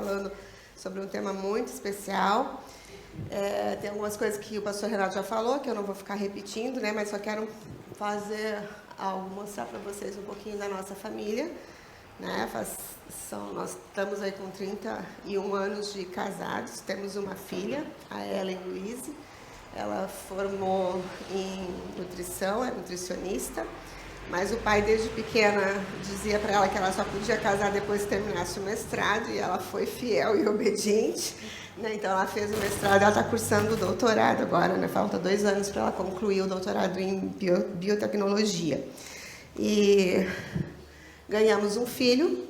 falando sobre um tema muito especial. Tem algumas coisas que o pastor Renato já falou, que eu não vou ficar repetindo, né? Mas só quero fazer algo, mostrar para vocês um pouquinho da nossa família. Né? Nós estamos aí com 31 anos de casados, temos uma filha, a Ellen Louise. Ela formou em nutrição, é nutricionista, mas o pai desde pequena dizia para ela que ela só podia casar depois que terminasse o mestrado, e ela foi fiel e obediente, né? Então ela fez o mestrado, ela está cursando o doutorado agora, né? Falta 2 anos para ela concluir o doutorado em biotecnologia. E ganhamos um filho,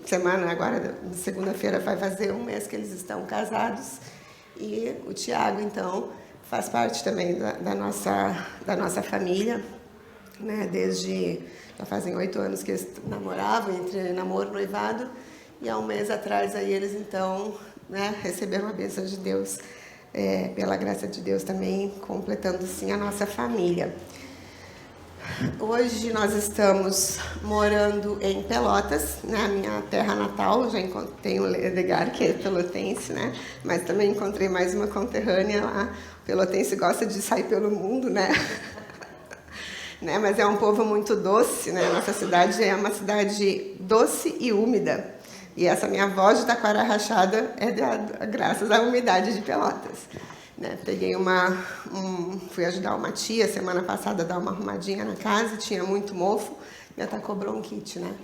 agora segunda-feira vai fazer 1 mês que eles estão casados, e o Tiago, então, faz parte também da nossa família, né? Já fazem 8 anos que eles namoravam, entre namoro e noivado, e há 1 mês atrás aí eles, então, né, receberam a bênção de Deus, pela graça de Deus também, completando, sim, a nossa família. Hoje nós estamos morando em Pelotas, na minha terra natal. Já encontrei o Edgar, que é pelotense, né? Mas também encontrei mais uma conterrânea lá. O pelotense gosta de sair pelo mundo, né? Né? Mas é um povo muito doce, né? Nossa cidade é uma cidade doce e úmida. E essa minha voz de taquara rachada é graças à umidade de Pelotas. Né? Fui ajudar uma tia semana passada a dar uma arrumadinha na casa, tinha muito mofo, me atacou bronquite, né?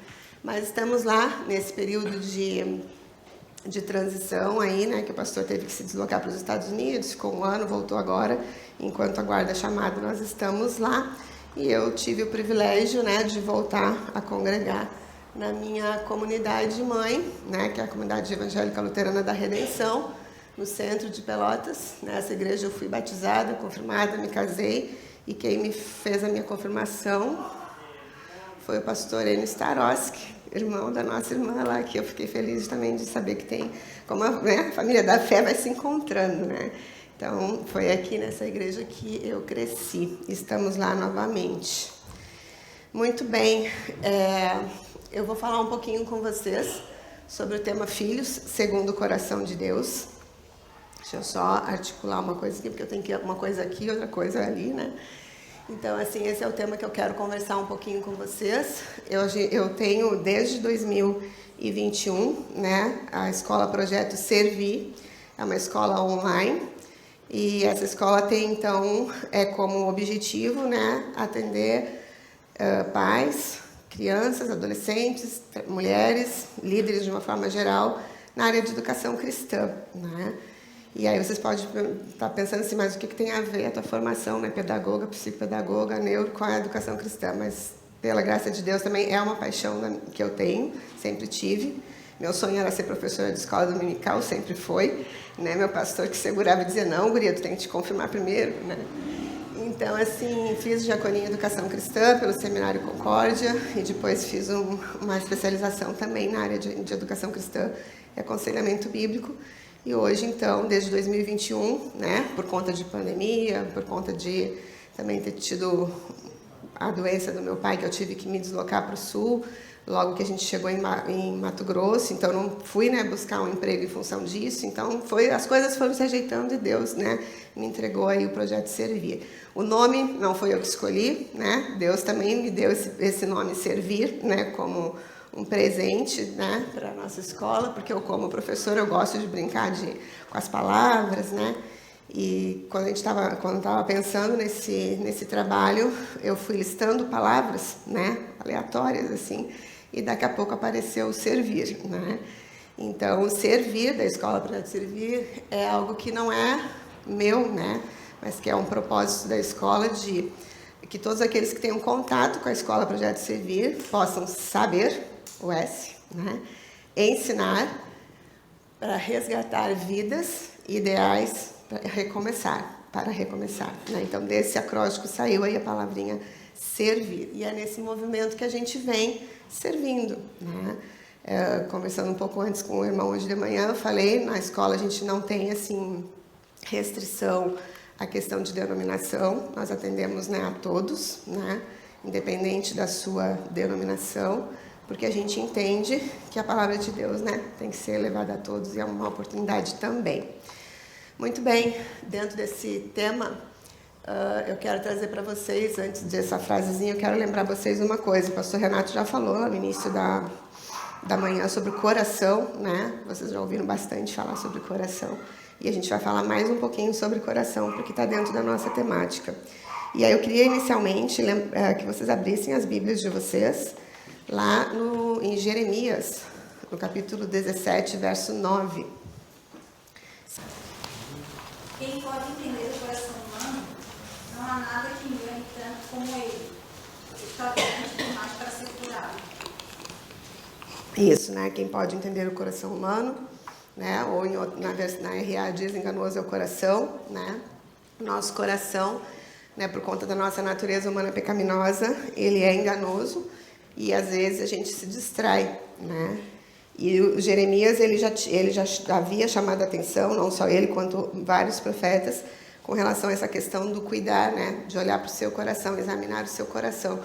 Mas estamos lá nesse período de transição aí, né? Que o pastor teve que se deslocar para os Estados Unidos, ficou 1 ano, voltou agora, enquanto aguarda a chamada, nós estamos lá. E eu tive o privilégio, né, de voltar a congregar na minha comunidade mãe, né, que é a Comunidade Evangélica Luterana da Redenção, no centro de Pelotas. Nessa igreja eu fui batizada, confirmada, me casei, e quem me fez a minha confirmação foi o pastor Enio Staroski, irmão da nossa irmã lá, que eu fiquei feliz também de saber que tem, como a família da fé vai se encontrando, né? Então, foi aqui nessa igreja que eu cresci. Estamos lá novamente. Muito bem, eu vou falar um pouquinho com vocês sobre o tema Filhos segundo o Coração de Deus. Deixa eu só articular uma coisa aqui, porque eu tenho que ir uma coisa aqui e outra coisa ali, né? Então, assim, esse é o tema que eu quero conversar um pouquinho com vocês. Eu tenho, desde 2021, né, a Escola Projeto Servir, é uma escola online, e essa escola tem, então, como objetivo, né, atender pais, crianças, adolescentes, mulheres, líderes de uma forma geral, na área de educação cristã, né? E aí vocês podem estar pensando assim, mas o que tem a ver a tua formação, né, pedagoga, psicopedagoga, neuro, com a educação cristã? Mas, pela graça de Deus, também é uma paixão que eu tenho, sempre tive. Meu sonho era ser professora de escola dominical, sempre foi, né? Meu pastor que segurava e dizia, não, guria, tu tem que te confirmar primeiro, né? Então, assim, fiz diaconia em educação cristã pelo Seminário Concórdia, e depois fiz uma especialização também na área de educação cristã e aconselhamento bíblico. E hoje, então, desde 2021, né, por conta de pandemia, por conta de também ter tido a doença do meu pai, que eu tive que me deslocar para o sul, logo que a gente chegou em Mato Grosso, então não fui, né, buscar um emprego em função disso, então as coisas foram se ajeitando e Deus, né, me entregou aí o projeto Servir. O nome não foi eu que escolhi, né, Deus também me deu esse nome Servir, né, como um presente, né, para a nossa escola, porque eu, como professora, eu gosto de brincar com as palavras, né, e quando estava pensando nesse trabalho, eu fui listando palavras, né, aleatórias, assim, e daqui a pouco apareceu o Servir, né. Então, o Servir, da Escola Projeto Servir, é algo que não é meu, né, mas que é um propósito da escola de que todos aqueles que tenham contato com a Escola Projeto Servir possam saber o S, né? Ensinar para resgatar vidas ideais para recomeçar, né? Então, desse acróstico saiu aí a palavrinha servir, e é nesse movimento que a gente vem servindo, né? Conversando um pouco antes com o irmão hoje de manhã, eu falei, na escola a gente não tem, assim, restrição à questão de denominação, nós atendemos, né, a todos, né? Independente da sua denominação. porque a gente entende que a palavra de Deus, né, tem que ser levada a todos e é uma oportunidade também. Muito bem, dentro desse tema, eu quero trazer para vocês, antes dessa frasezinha, eu quero lembrar vocês uma coisa. O pastor Renato já falou no início da manhã sobre o coração, né? Vocês já ouviram bastante falar sobre coração. E a gente vai falar mais um pouquinho sobre coração, porque está dentro da nossa temática. E aí eu queria inicialmente que vocês abrissem as Bíblias de vocês, lá em Jeremias, no capítulo 17, verso 9. Quem pode entender o coração humano, não há nada que engane tanto como ele. Está doente demais para ser curado. Isso, né? Quem pode entender o coração humano, né? Ou na RA diz enganoso é o coração, né? Nosso coração, né? Por conta da nossa natureza humana pecaminosa, ele é enganoso e às vezes a gente se distrai, né? E o Jeremias, ele já havia chamado a atenção, não só ele, quanto vários profetas, com relação a essa questão do cuidar, né? De olhar para o seu coração, examinar o seu coração.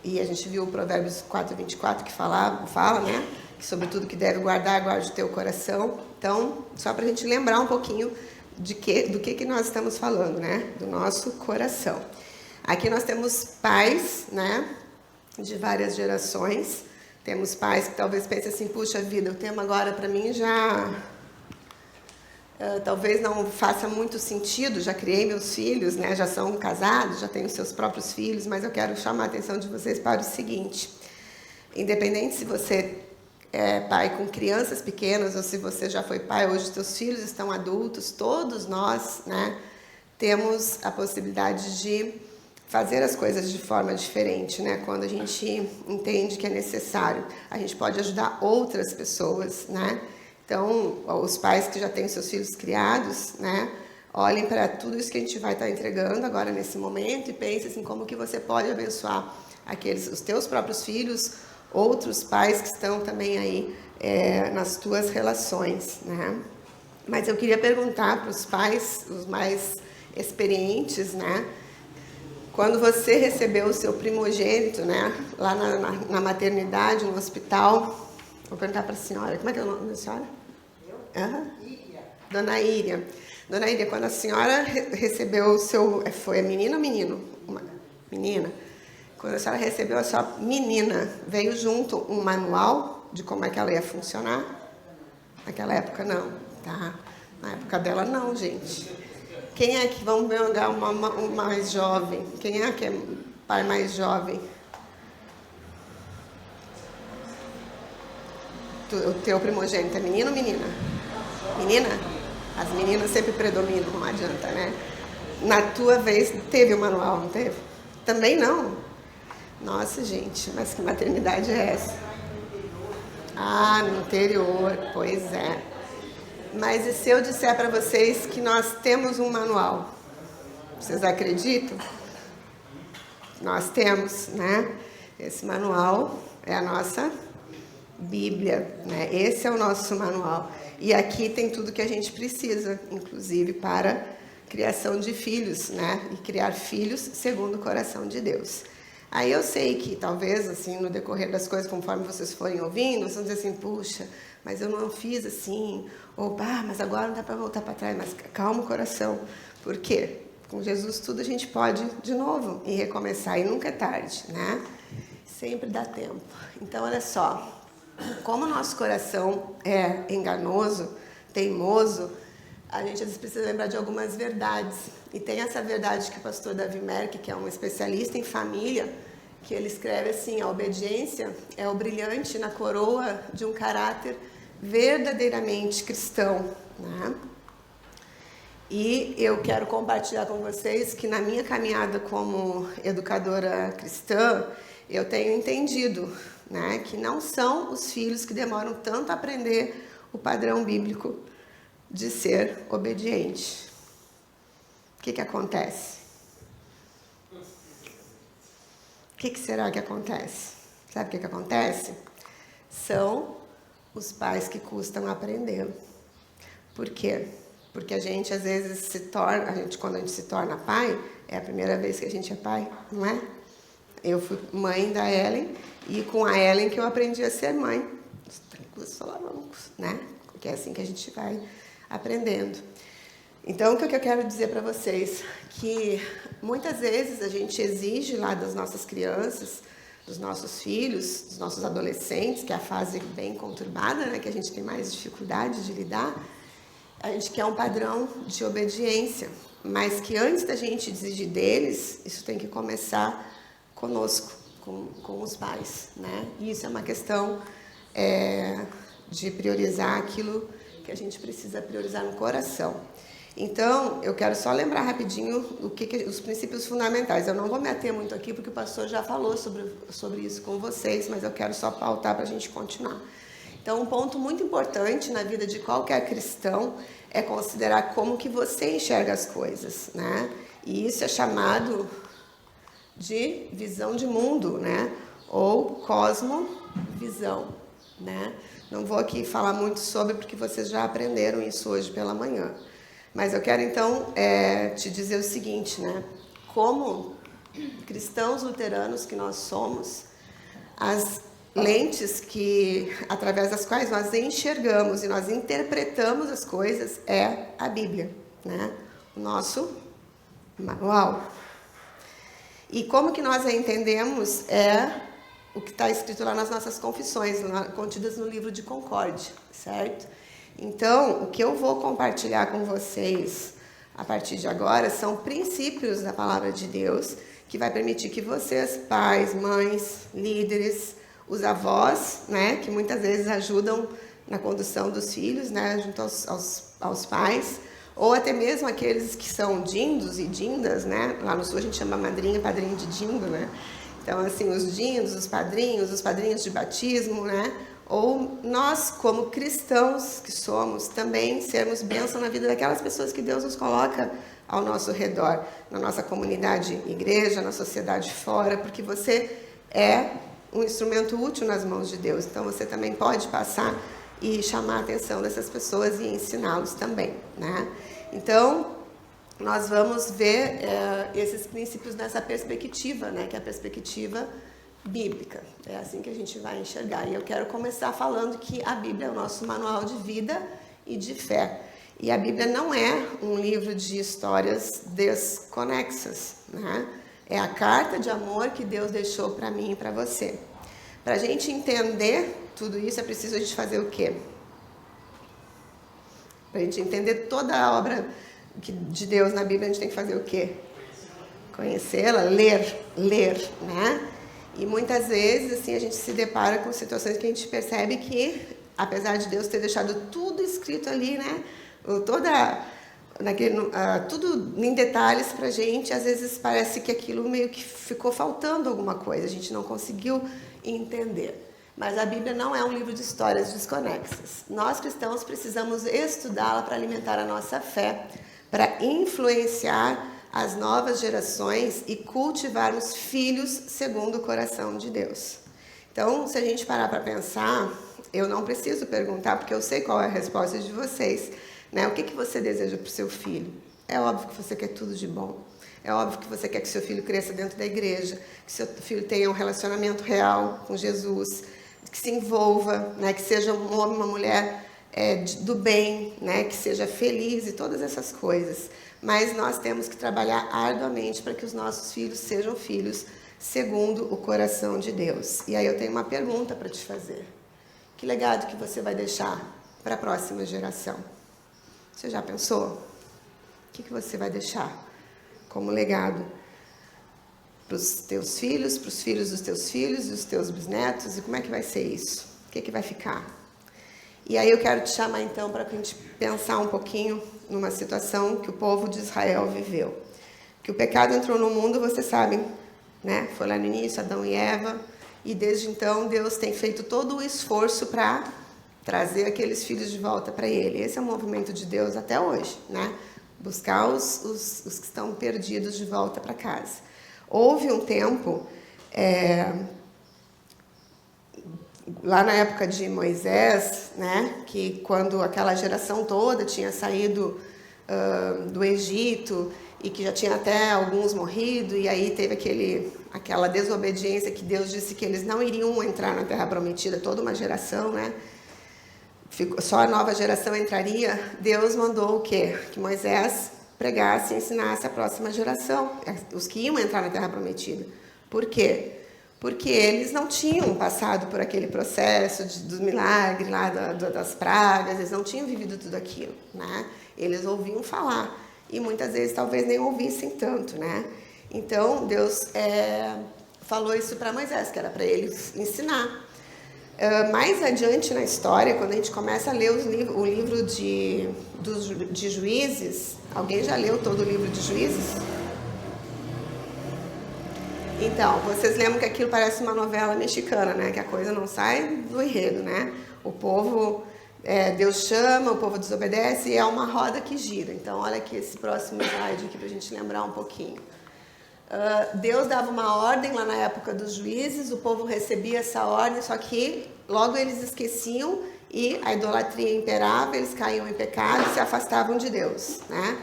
E a gente viu o Provérbios 4:24 que fala, né? Que sobre tudo que deve guardar, guarde o teu coração. Então, só para a gente lembrar um pouquinho do que nós estamos falando, né? Do nosso coração. Aqui nós temos pais, né? De várias gerações. Temos pais que talvez pensem assim, puxa vida, o tema agora para mim já talvez não faça muito sentido, já criei meus filhos, né, já são casados, já tenho seus próprios filhos, mas eu quero chamar a atenção de vocês para o seguinte, independente se você é pai com crianças pequenas ou se você já foi pai, hoje os seus filhos estão adultos, todos nós, né, temos a possibilidade de fazer as coisas de forma diferente, né? Quando a gente entende que é necessário, a gente pode ajudar outras pessoas, né? Então, os pais que já têm seus filhos criados, né? Olhem para tudo isso que a gente vai estar entregando agora nesse momento e pensem assim, como que você pode abençoar os teus próprios filhos, outros pais que estão também aí nas tuas relações, né? Mas eu queria perguntar para os pais, os mais experientes, né? Quando você recebeu o seu primogênito, né, lá na maternidade, no hospital, vou perguntar para a senhora, como é que é o nome da senhora? Eu? Íria. Dona Íria. Dona Íria, quando a senhora recebeu o seu... Foi menina ou menino? Menina. Quando a senhora recebeu a sua menina, veio junto um manual de como é que ela ia funcionar? Naquela época, não. Tá. Na época dela, não, gente. Quem é que, vamos pegar um mais jovem? Quem é que é pai mais jovem? O teu primogênito é menino ou menina? Menina? As meninas sempre predominam, não adianta, né? Na tua vez, teve o manual, não teve? Também não? Nossa, gente, mas que maternidade é essa? Ah, no interior, pois é. Mas e se eu disser para vocês que nós temos um manual? Vocês acreditam? Nós temos, né? Esse manual é a nossa Bíblia, né? Esse é o nosso manual. E aqui tem tudo que a gente precisa, inclusive para criação de filhos, né? E criar filhos segundo o coração de Deus. Aí eu sei que talvez, assim, no decorrer das coisas, conforme vocês forem ouvindo, vocês vão dizer assim, puxa, mas eu não fiz assim, ou, mas agora não dá para voltar para trás, mas calma o coração. Por quê? Com Jesus tudo a gente pode de novo e recomeçar, e nunca é tarde, né? Sempre dá tempo. Então, olha só, como o nosso coração é enganoso, teimoso, a gente às vezes precisa lembrar de algumas verdades. E tem essa verdade que o pastor Davi Merck, que é um especialista em família, que ele escreve assim, a obediência é o brilhante na coroa de um caráter verdadeiramente cristão, né? E eu quero compartilhar com vocês que na minha caminhada como educadora cristã, eu tenho entendido, né, que não são os filhos que demoram tanto a aprender o padrão bíblico de ser obediente. O que acontece? O que será que acontece? Sabe o que acontece? São os pais que custam aprender. Por quê? Porque a gente às vezes quando a gente se torna pai, é a primeira vez que a gente é pai, não é? Eu fui mãe da Ellen, e com a Ellen que eu aprendi a ser mãe. Os trancos solavancos, né? Porque é assim que a gente vai aprendendo. Então, o que eu quero dizer para vocês? Que muitas vezes a gente exige lá das nossas crianças, dos nossos filhos, dos nossos adolescentes, que é a fase bem conturbada, né? Que a gente tem mais dificuldade de lidar. A gente quer um padrão de obediência, mas que antes da gente exigir deles, isso tem que começar conosco, com os pais, né? E isso é uma questão de priorizar aquilo que a gente precisa priorizar no coração. Então, eu quero só lembrar rapidinho os princípios fundamentais. Eu não vou me ater muito aqui, porque o pastor já falou sobre isso com vocês, mas eu quero só pautar para a gente continuar. Então, um ponto muito importante na vida de qualquer cristão é considerar como que você enxerga as coisas, né? E isso é chamado de visão de mundo, né? Ou cosmovisão, né? Não vou aqui falar muito sobre, porque vocês já aprenderam isso hoje pela manhã. Mas eu quero, então, te dizer o seguinte, né? Como cristãos luteranos que nós somos, as lentes através das quais nós enxergamos e nós interpretamos as coisas é a Bíblia, né? O nosso manual. E como que nós a entendemos é o que está escrito lá nas nossas confissões, contidas no livro de Concórdia, certo? Então, o que eu vou compartilhar com vocês a partir de agora são princípios da palavra de Deus que vai permitir que vocês, pais, mães, líderes, os avós, né, que muitas vezes ajudam na condução dos filhos, né, junto aos pais, ou até mesmo aqueles que são dindos e dindas, né, lá no sul a gente chama madrinha e padrinho de dindo, né, então assim, os dindos, os padrinhos de batismo, né, ou nós como cristãos que somos, também sermos bênção na vida daquelas pessoas que Deus nos coloca ao nosso redor, na nossa comunidade igreja, na sociedade fora, porque você é um instrumento útil nas mãos de Deus. Então, você também pode passar e chamar a atenção dessas pessoas e ensiná-los também, né? Então, nós vamos ver esses princípios nessa perspectiva, né? Que é a perspectiva bíblica. É assim que a gente vai enxergar. E eu quero começar falando que a Bíblia é o nosso manual de vida e de fé. E a Bíblia não é um livro de histórias desconexas, né? É a carta de amor que Deus deixou para mim e para você. Para a gente entender tudo isso, é preciso a gente fazer o quê? Para a gente entender toda a obra de Deus na Bíblia, a gente tem que fazer o quê? Conhecê-la, ler, né? E muitas vezes, assim, a gente se depara com situações que a gente percebe que, apesar de Deus ter deixado tudo escrito ali, né? Tudo em detalhes pra gente, às vezes parece que aquilo meio que ficou faltando alguma coisa, a gente não conseguiu entender. Mas a Bíblia não é um livro de histórias desconexas. Nós cristãos precisamos estudá-la para alimentar a nossa fé, para influenciar as novas gerações e cultivarmos filhos segundo o coração de Deus. Então, se a gente parar para pensar, eu não preciso perguntar, porque eu sei qual é a resposta de vocês. Né? O que você deseja para o seu filho? É óbvio que você quer tudo de bom. É óbvio que você quer que seu filho cresça dentro da igreja, que seu filho tenha um relacionamento real com Jesus, que se envolva, né? Que seja um homem, uma mulher do bem, né? Que seja feliz e todas essas coisas. Mas nós temos que trabalhar arduamente para que os nossos filhos sejam filhos segundo o coração de Deus. E aí eu tenho uma pergunta para te fazer. Que legado que você vai deixar para a próxima geração? Você já pensou? O que você vai deixar como legado para os teus filhos, para os filhos dos teus filhos, dos teus bisnetos? E como é que vai ser isso? O que vai ficar? E aí eu quero te chamar então para a gente pensar um pouquinho numa situação que o povo de Israel viveu. Que o pecado entrou no mundo, vocês sabem, né? Foi lá no início, Adão e Eva, e desde então Deus tem feito todo o esforço para trazer aqueles filhos de volta para Ele. Esse é o movimento de Deus até hoje, né? Buscar os que estão perdidos de volta para casa. Houve um tempo, lá na época de Moisés, né? Que quando aquela geração toda tinha saído do Egito, e que já tinha até alguns morrido, e aí teve aquela desobediência que Deus disse que eles não iriam entrar na Terra Prometida, toda uma geração, né? Só a nova geração entraria. Deus mandou o quê? Que Moisés pregasse e ensinasse a próxima geração, os que iam entrar na Terra Prometida. Por quê? Porque eles não tinham passado por aquele processo dos milagres lá, das pragas, eles não tinham vivido tudo aquilo, né? Eles ouviam falar, e muitas vezes talvez nem ouvissem tanto, né? Então, Deus falou isso para Moisés, que era para ele ensinar. Mais adiante na história, quando a gente começa a ler o livro de Juízes, alguém já leu todo o livro de Juízes? Então, vocês lembram que aquilo parece uma novela mexicana, né? Que a coisa não sai do enredo, né? O povo, Deus chama, o povo desobedece, e é uma roda que gira. Então, olha aqui esse próximo slide aqui para a gente lembrar um pouquinho. Deus dava uma ordem lá na época dos juízes, o povo recebia essa ordem, só que logo eles esqueciam e a idolatria imperava, eles caíam em pecado e se afastavam de Deus, né?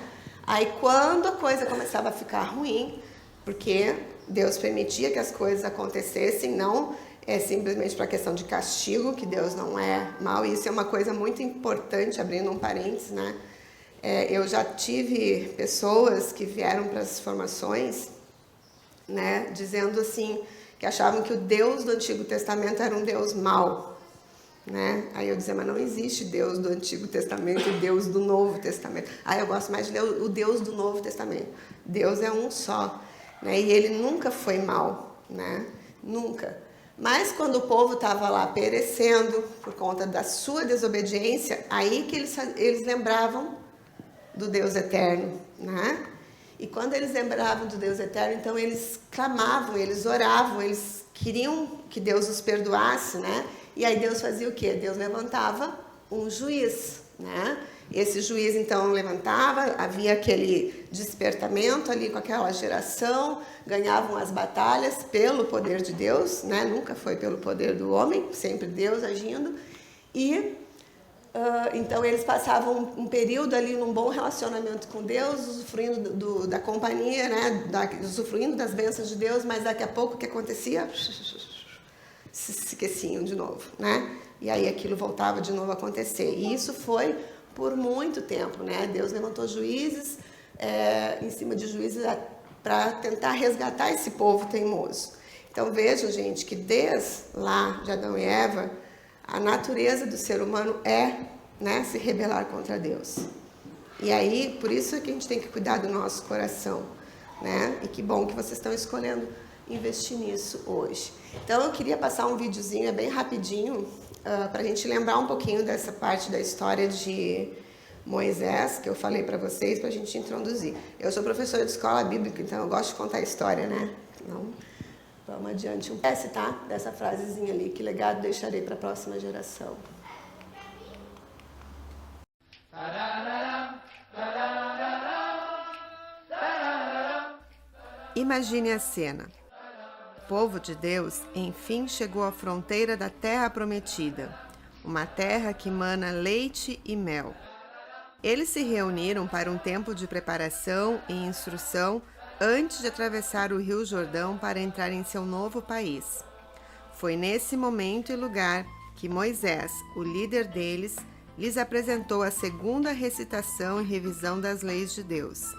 Aí quando a coisa começava a ficar ruim, porque Deus permitia que as coisas acontecessem, não simplesmente para questão de castigo, que Deus não é mau, e isso é uma coisa muito importante, abrindo um parênteses, né? Eu já tive pessoas que vieram para as formações, né, dizendo assim, que achavam que o Deus do Antigo Testamento era um Deus mau, né? Aí eu dizia, mas não existe Deus do Antigo Testamento e Deus do Novo Testamento. Eu gosto mais de ler o Deus do Novo Testamento. Deus é um só, né? E ele nunca foi mau, né? Nunca. Mas quando o povo estava lá perecendo por conta da sua desobediência, aí que eles lembravam do Deus eterno, né? E quando eles lembravam do Deus eterno, então eles clamavam, eles oravam, eles queriam que Deus os perdoasse, né? E aí Deus fazia o quê? Deus levantava um juiz, né? Esse juiz então levantava, havia aquele despertamento ali com aquela geração, ganhavam as batalhas pelo poder de Deus, né? Nunca foi pelo poder do homem, sempre Deus agindo. E então eles passavam um período ali num bom relacionamento com Deus, usufruindo da companhia, né? Usufruindo das bênçãos de Deus, mas daqui a pouco o que acontecia? Se esqueciam de novo, né? E aí aquilo voltava de novo a acontecer. E isso foi por muito tempo, né? Deus levantou juízes, em cima de juízes, para tentar resgatar esse povo teimoso. Então vejam, gente, que desde lá de Adão e Eva, a natureza do ser humano né, se rebelar contra Deus. E aí, por isso é que a gente tem que cuidar do nosso coração, né? E que bom que vocês estão escolhendo investir nisso hoje. Então, eu queria passar um videozinho, bem rapidinho, para a gente lembrar um pouquinho dessa parte da história de Moisés, que eu falei para vocês, para a gente introduzir. Eu sou professora de escola bíblica, então eu gosto de contar história, né? Então, vamos adiante. Tá? Dessa frasezinha ali, que legado deixarei para a próxima geração. Imagine a cena. O povo de Deus, enfim, chegou à fronteira da Terra Prometida, uma terra que mana leite e mel. Eles se reuniram para um tempo de preparação e instrução antes de atravessar o Rio Jordão para entrar em seu novo país. Foi nesse momento e lugar que Moisés, o líder deles, lhes apresentou a segunda recitação e revisão das leis de Deus.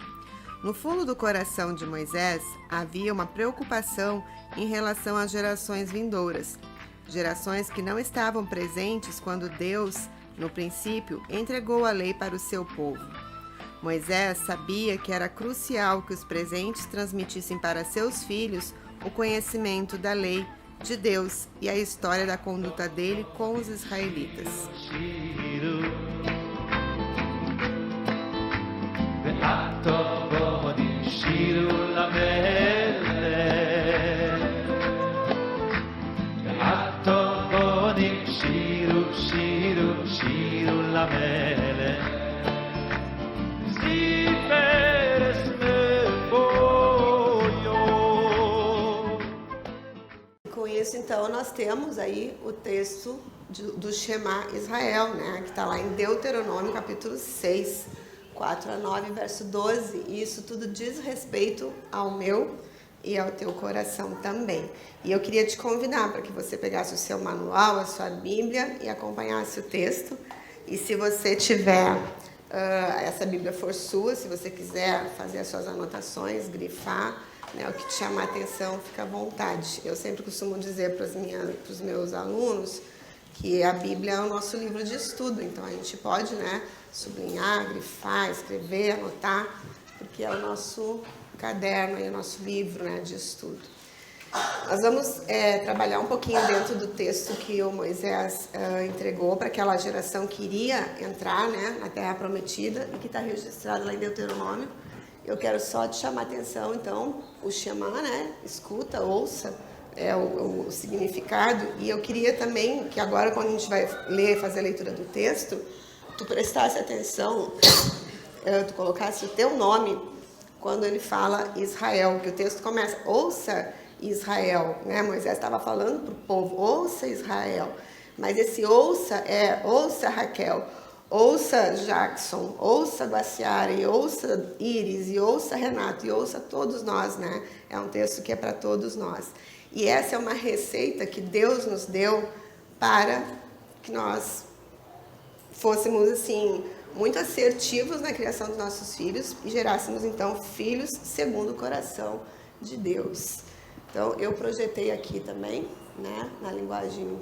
No fundo do coração de Moisés havia uma preocupação em relação às gerações vindouras, gerações que não estavam presentes quando Deus, no princípio, entregou a lei para o seu povo. Moisés sabia que era crucial que os presentes transmitissem para seus filhos o conhecimento da lei de Deus e a história da conduta dele com os israelitas. Com isso, então, nós temos aí o texto do Shema Israel, né, que está lá em Deuteronômio, capítulo 6. 4-9, verso 12, e isso tudo diz respeito ao meu e ao teu coração também. E eu queria te convidar para que você pegasse o seu manual, a sua Bíblia e acompanhasse o texto. E se você tiver, essa Bíblia for sua, se você quiser fazer as suas anotações, grifar, né, o que te chamar a atenção, fica à vontade. Eu sempre costumo dizer para os meus alunos que a Bíblia é o nosso livro de estudo, então a gente pode, né, sublinhar, grifar, escrever, anotar, porque é o nosso caderno e o nosso livro, né, de estudo. Nós vamos trabalhar um pouquinho dentro do texto que o Moisés entregou para aquela geração que iria entrar, né, na Terra Prometida e que está registrado lá em Deuteronômio. Eu quero só te chamar a atenção, então, o Shema, né, escuta, ouça, o significado. E eu queria também que agora, quando a gente vai fazer a leitura do texto, tu prestasse atenção, tu colocasse o teu nome quando ele fala Israel, que o texto começa, ouça Israel, né? Moisés estava falando para o povo, ouça Israel, mas esse ouça ouça Raquel, ouça Jackson, ouça Guaciara, ouça Iris, e ouça Renato, e ouça todos nós, né? É um texto que é para todos nós. E essa é uma receita que Deus nos deu para que nós fôssemos, assim, muito assertivos na criação dos nossos filhos e gerássemos, então, filhos segundo o coração de Deus. Então, eu projetei aqui também, né, na linguagem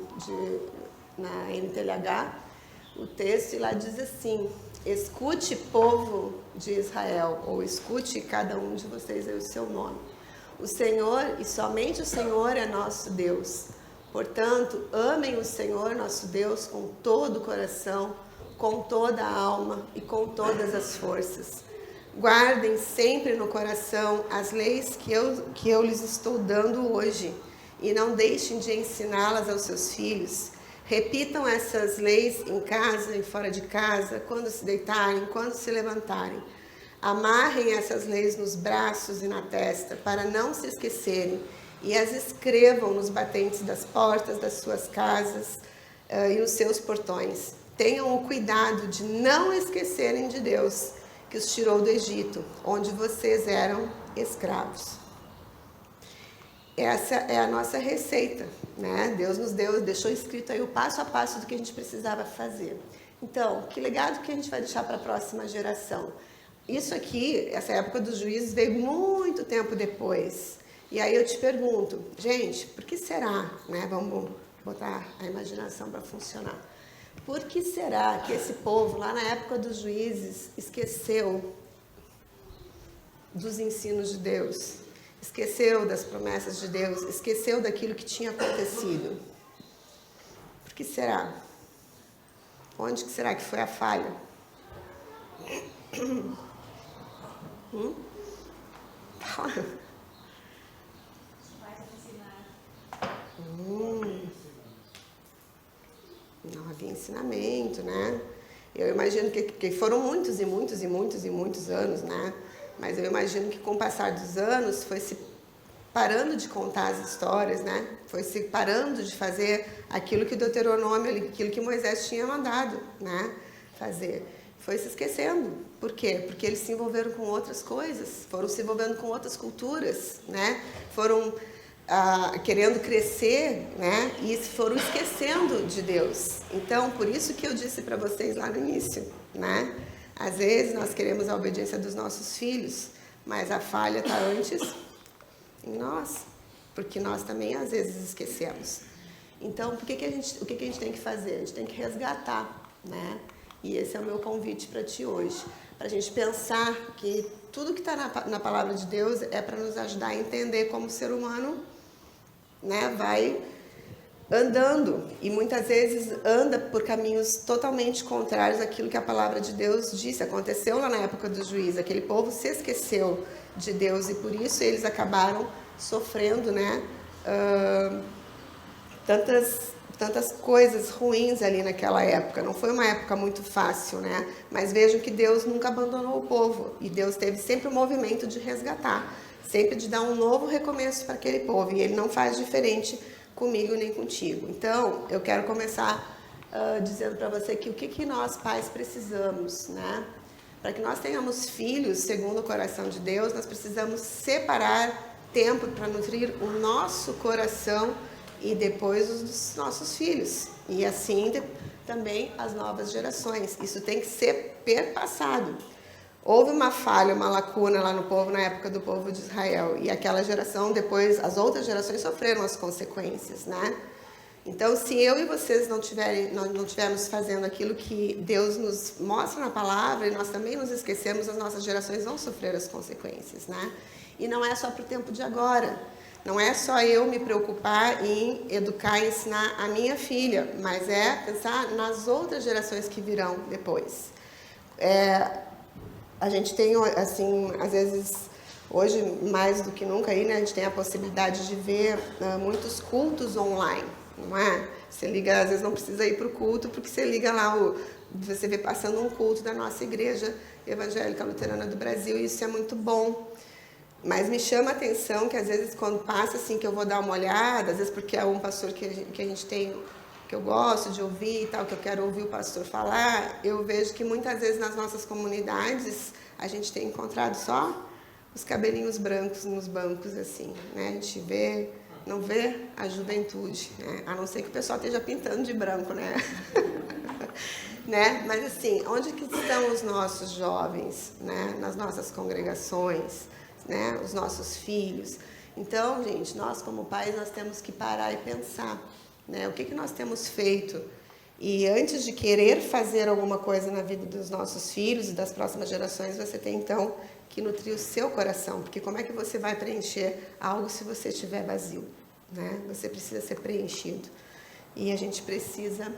na NTLH, o texto, e lá diz assim: escute, povo de Israel, ou escute cada um de vocês aí o seu nome. O Senhor, e somente o Senhor, é nosso Deus. Portanto, amem o Senhor, nosso Deus, com todo o coração, com toda a alma e com todas as forças. Guardem sempre no coração as leis que eu lhes estou dando hoje, e não deixem de ensiná-las aos seus filhos. Repitam essas leis em casa e fora de casa, quando se deitarem, quando se levantarem. Amarrem essas leis nos braços e na testa, para não se esquecerem, e as escrevam nos batentes das portas das suas casas e nos seus portões. Tenham o cuidado de não esquecerem de Deus, que os tirou do Egito, onde vocês eram escravos. Essa é a nossa receita, né? Deus nos deixou escrito aí o passo a passo do que a gente precisava fazer. Então, que legado que a gente vai deixar para a próxima geração? Isso aqui, essa época dos juízes, veio muito tempo depois. E aí eu te pergunto, gente, por que será, né? Vamos botar a imaginação para funcionar. Por que será que esse povo, lá na época dos juízes, esqueceu dos ensinos de Deus? Esqueceu das promessas de Deus? Esqueceu daquilo que tinha acontecido? Por que será? Onde que será que foi a falha? Não havia ensinamento, né? Eu imagino que foram muitos e muitos e muitos e muitos anos, né? Mas eu imagino que com o passar dos anos foi se parando de contar as histórias, né? Foi se parando de fazer aquilo que o Deuteronômio, aquilo que Moisés tinha mandado, né, fazer. Foi se esquecendo. Por quê? Porque eles se envolveram com outras coisas, foram se envolvendo com outras culturas, né? Foram querendo crescer, né? E foram esquecendo de Deus. Então, por isso que eu disse para vocês lá no início, né? Às vezes nós queremos a obediência dos nossos filhos, mas a falha está antes em nós, porque nós também às vezes esquecemos. Então, o que a gente tem que fazer? A gente tem que resgatar, né? E esse é o meu convite para ti hoje, para a gente pensar que tudo que está na palavra de Deus é para nos ajudar a entender como o ser humano, né, vai andando, e muitas vezes anda por caminhos totalmente contrários àquilo que a palavra de Deus disse. Aconteceu lá na época do juízo, aquele povo se esqueceu de Deus e por isso eles acabaram sofrendo, né, tantas coisas ruins ali naquela época. Não foi uma época muito fácil, né? Mas vejam que Deus nunca abandonou o povo e Deus teve sempre o movimento de resgatar, sempre de dar um novo recomeço para aquele povo, e Ele não faz diferente comigo nem contigo. Então, eu quero começar dizendo para você que o que nós pais precisamos, né? Para que nós tenhamos filhos segundo o coração de Deus, nós precisamos separar tempo para nutrir o nosso coração e depois os dos nossos filhos. E assim também as novas gerações. Isso tem que ser perpassado. Houve uma falha, uma lacuna lá no povo, na época do povo de Israel. E aquela geração, depois, as outras gerações sofreram as consequências, né? Então, se eu e vocês não estivermos fazendo aquilo que Deus nos mostra na palavra, e nós também nos esquecemos, as nossas gerações vão sofrer as consequências, né? E não é só para o tempo de agora. Não é só eu me preocupar em educar e ensinar a minha filha, mas é pensar nas outras gerações que virão depois. A gente tem, assim, às vezes, hoje, mais do que nunca, aí, né, a gente tem a possibilidade de ver muitos cultos online, não é? Você liga, às vezes não precisa ir para o culto, porque você liga lá, você vê passando um culto da nossa igreja evangélica luterana do Brasil, e isso é muito bom. Mas me chama a atenção que, às vezes, quando passa, assim, que eu vou dar uma olhada, às vezes porque é um pastor que a gente tem, que eu gosto de ouvir e tal, que eu quero ouvir o pastor falar, eu vejo que muitas vezes nas nossas comunidades a gente tem encontrado só os cabelinhos brancos nos bancos, assim, né? A gente vê, não vê a juventude, né? A não ser que o pessoal esteja pintando de branco, né? Né? Mas, assim, onde que estão os nossos jovens, né? Nas nossas congregações, né? Os nossos filhos. Então, gente, nós como pais, nós temos que parar e pensar, né? O que nós temos feito? E antes de querer fazer alguma coisa na vida dos nossos filhos e das próximas gerações, você tem então que nutrir o seu coração, porque como é que você vai preencher algo se você estiver vazio, né? Você precisa ser preenchido. E a gente precisa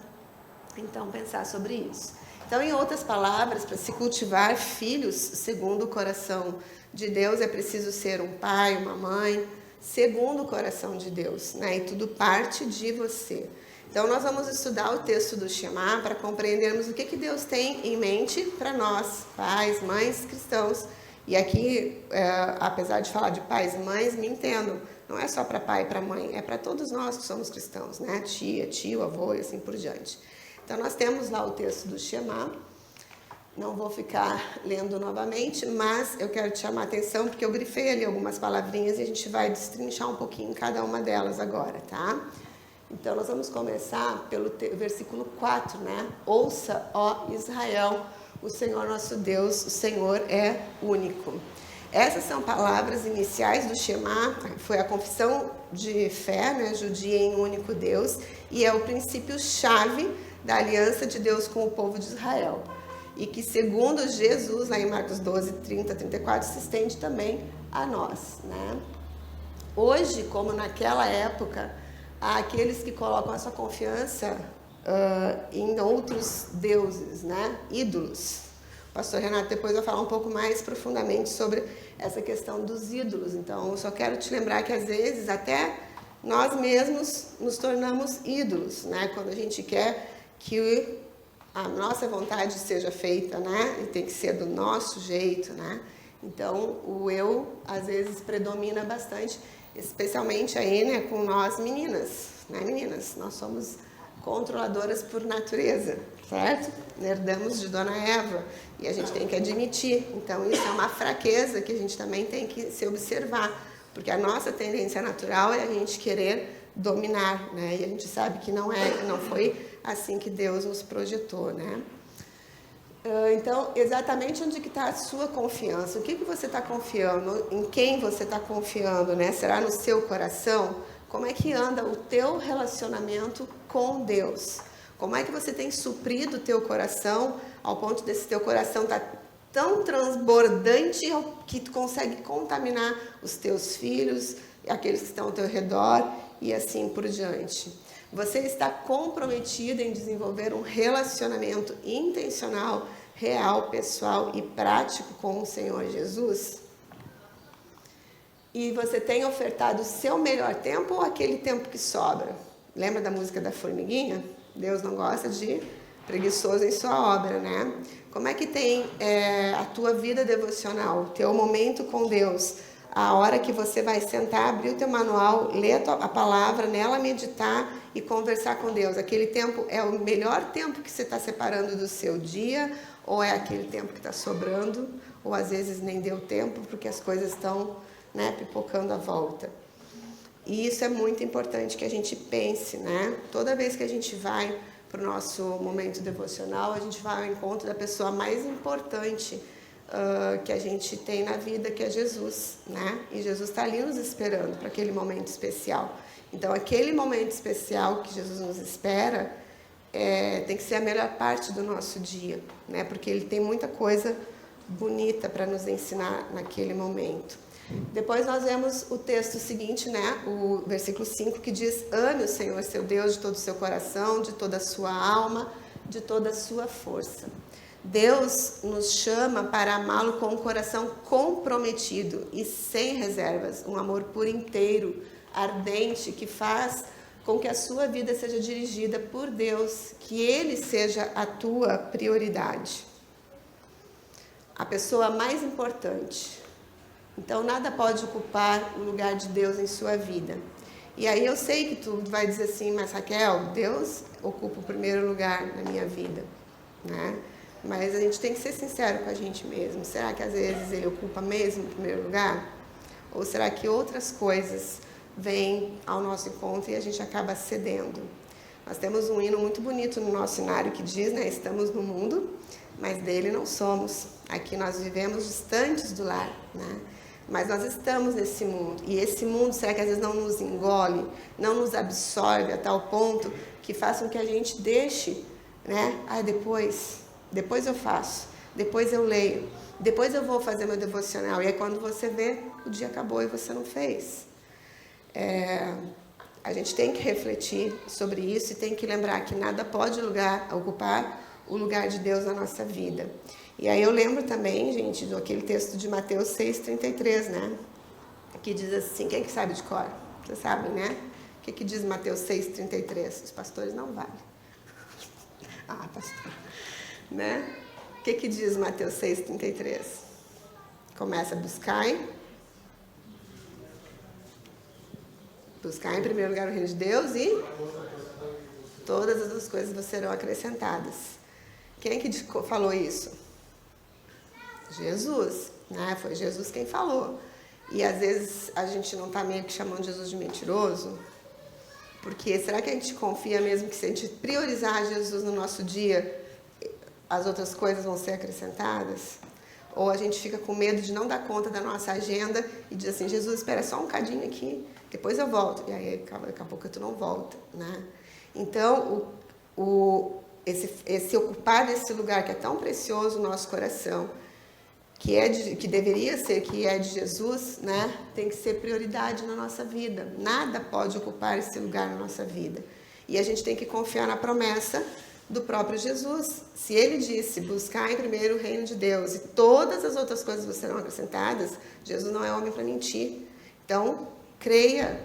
então pensar sobre isso. Então, em outras palavras, para se cultivar filhos segundo o coração de Deus, é preciso ser um pai, uma mãe, segundo o coração de Deus, né? E tudo parte de você. Então, nós vamos estudar o texto do Shema para compreendermos o que Deus tem em mente para nós, pais, mães, cristãos. E aqui, apesar de falar de pais e mães, me entendam, não é só para pai e para mãe, é para todos nós que somos cristãos, né? Tia, tio, avô e assim por diante. Então, nós temos lá o texto do Shema. Não vou ficar lendo novamente, mas eu quero te chamar a atenção, porque eu grifei ali algumas palavrinhas e a gente vai destrinchar um pouquinho cada uma delas agora, tá? Então, nós vamos começar pelo versículo 4, né? Ouça, ó Israel, o Senhor nosso Deus, o Senhor é único. Essas são palavras iniciais do Shema, foi a confissão de fé, né, judia em um único Deus, e é o princípio-chave da aliança de Deus com o povo de Israel. E que, segundo Jesus, lá em Marcos 12, 30, 34, se estende também a nós, né? Hoje, como naquela época, há aqueles que colocam a sua confiança em outros deuses, né? Ídolos. O pastor Renato depois vai falar um pouco mais profundamente sobre essa questão dos ídolos. Então, eu só quero te lembrar que, às vezes, até nós mesmos nos tornamos ídolos, né? Quando a gente quer que a nossa vontade seja feita, né? E tem que ser do nosso jeito, né? Então, o eu, às vezes, predomina bastante, especialmente aí, né, com nós meninas, né, meninas? Nós somos controladoras por natureza, certo? Herdamos de Dona Eva e a gente tem que admitir. Então, isso é uma fraqueza que a gente também tem que se observar, porque a nossa tendência natural é a gente querer dominar, né? E a gente sabe que não foi assim que Deus nos projetou, né? Então, exatamente onde que está a sua confiança? O que você está confiando? Em quem você está confiando, né? Será no seu coração? Como é que anda o teu relacionamento com Deus? Como é que você tem suprido o teu coração ao ponto desse teu coração estar tão transbordante que tu consegue contaminar os teus filhos, aqueles que estão ao teu redor e assim por diante? Você está comprometido em desenvolver um relacionamento intencional, real, pessoal e prático com o Senhor Jesus? E você tem ofertado o seu melhor tempo ou aquele tempo que sobra? Lembra da música da Formiguinha? Deus não gosta de preguiçoso em sua obra, né? Como é que tem a tua vida devocional, o teu momento com Deus? a hora que você vai sentar, abrir o teu manual, ler a palavra, nela meditar e conversar com Deus. Aquele tempo é o melhor tempo que você está separando do seu dia, ou é aquele tempo que está sobrando, ou às vezes nem deu tempo, porque as coisas estão, né, pipocando à volta. E isso é muito importante que a gente pense, né? Toda vez que a gente vai para o nosso momento devocional, a gente vai ao encontro da pessoa mais importante que a gente tem na vida, que é Jesus, né? E Jesus está ali nos esperando para aquele momento especial. Então, aquele momento especial que Jesus nos espera tem que ser a melhor parte do nosso dia, né? Porque ele tem muita coisa bonita para nos ensinar naquele momento. Depois nós vemos o texto seguinte, né? O versículo 5, que diz: ame o Senhor seu Deus de todo o seu coração, de toda a sua alma, de toda a sua força. Deus nos chama para amá-lo com um coração comprometido e sem reservas, um amor por inteiro, ardente, que faz com que a sua vida seja dirigida por Deus, que Ele seja a tua prioridade, a pessoa mais importante. Então, nada pode ocupar o lugar de Deus em sua vida. E aí eu sei que tu vai dizer assim: mas Raquel, Deus ocupa o primeiro lugar na minha vida, né? Mas a gente tem que ser sincero com a gente mesmo. Será que às vezes ele ocupa mesmo o primeiro lugar? Ou será que outras coisas vêm ao nosso encontro e a gente acaba cedendo? Nós temos um hino muito bonito no nosso cenário que diz, né? Estamos no mundo, mas dele não somos. Aqui nós vivemos distantes do lar, né? Mas nós estamos nesse mundo. E esse mundo, será que às vezes não nos engole, não nos absorve a tal ponto que faça com que a gente deixe, né? Depois eu faço, depois eu leio, depois eu vou fazer meu devocional. E aí quando você vê, o dia acabou e você não fez. A gente tem que refletir sobre isso e tem que lembrar que nada pode ocupar o lugar de Deus na nossa vida. E aí eu lembro também, gente, daquele texto de Mateus 6,33, né? Que diz assim, quem que sabe de cor? Vocês sabem, né? O que diz Mateus 6,33? Os pastores não valem. Ah, pastor. Né? O que diz Mateus 6,33? Começa a buscar em primeiro lugar o reino de Deus e todas as outras coisas serão acrescentadas. Quem que falou isso? Jesus, né? Foi Jesus quem falou. E às vezes a gente não está meio que chamando Jesus de mentiroso? Porque será que a gente confia mesmo que se a gente priorizar Jesus no nosso dia, as outras coisas vão ser acrescentadas? Ou a gente fica com medo de não dar conta da nossa agenda e diz assim: Jesus, espera só um bocadinho aqui, depois eu volto. E aí daqui a pouco tu não volta, né? Então, esse ocupar desse lugar que é tão precioso no nosso coração, que deveria ser, que é de Jesus, né? Tem que ser prioridade na nossa vida. Nada pode ocupar esse lugar na nossa vida. E a gente tem que confiar na promessa do próprio Jesus. Se ele disse: buscar em primeiro o reino de Deus e todas as outras coisas serão acrescentadas, Jesus não é homem para mentir. Então, creia,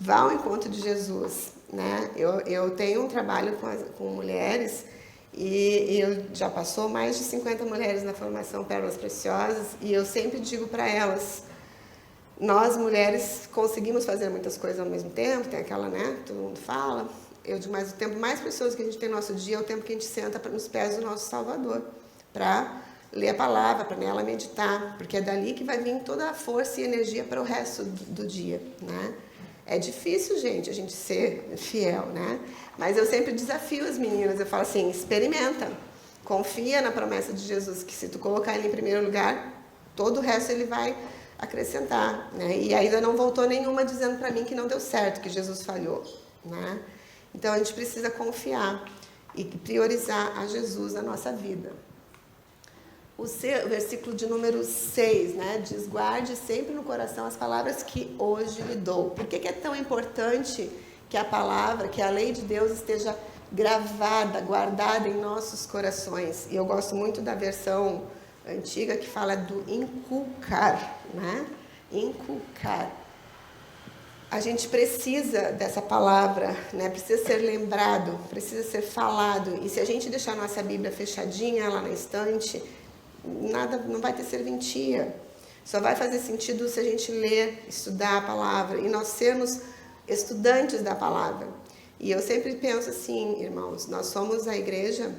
vá ao encontro de Jesus, né? Eu tenho um trabalho com mulheres e eu já passou mais de 50 mulheres na formação Pérolas Preciosas, e eu sempre digo para elas: nós mulheres conseguimos fazer muitas coisas ao mesmo tempo, tem aquela, né, todo mundo fala. Eu digo, mas o tempo mais precioso que a gente tem no nosso dia é o tempo que a gente senta nos pés do nosso Salvador, para ler a palavra, para nela meditar, porque é dali que vai vir toda a força e energia para o resto do dia, né? É difícil, gente, a gente ser fiel, né? Mas eu sempre desafio as meninas, eu falo assim: experimenta, confia na promessa de Jesus, que se tu colocar ele em primeiro lugar, todo o resto ele vai acrescentar, né? E ainda não voltou nenhuma dizendo para mim que não deu certo, que Jesus falhou, né? Então a gente precisa confiar e priorizar a Jesus na nossa vida. O versículo de número 6, né, diz: guarde sempre no coração as palavras que hoje lhe dou. Por que é tão importante que a palavra, que a lei de Deus esteja gravada, guardada em nossos corações? E eu gosto muito da versão antiga que fala do inculcar, né? Inculcar. A gente precisa dessa palavra, né? Precisa ser lembrado, precisa ser falado. E se a gente deixar a nossa Bíblia fechadinha lá na estante, nada, não vai ter serventia. Só vai fazer sentido se a gente ler, estudar a palavra e nós sermos estudantes da palavra. E eu sempre penso assim, irmãos, nós somos a igreja,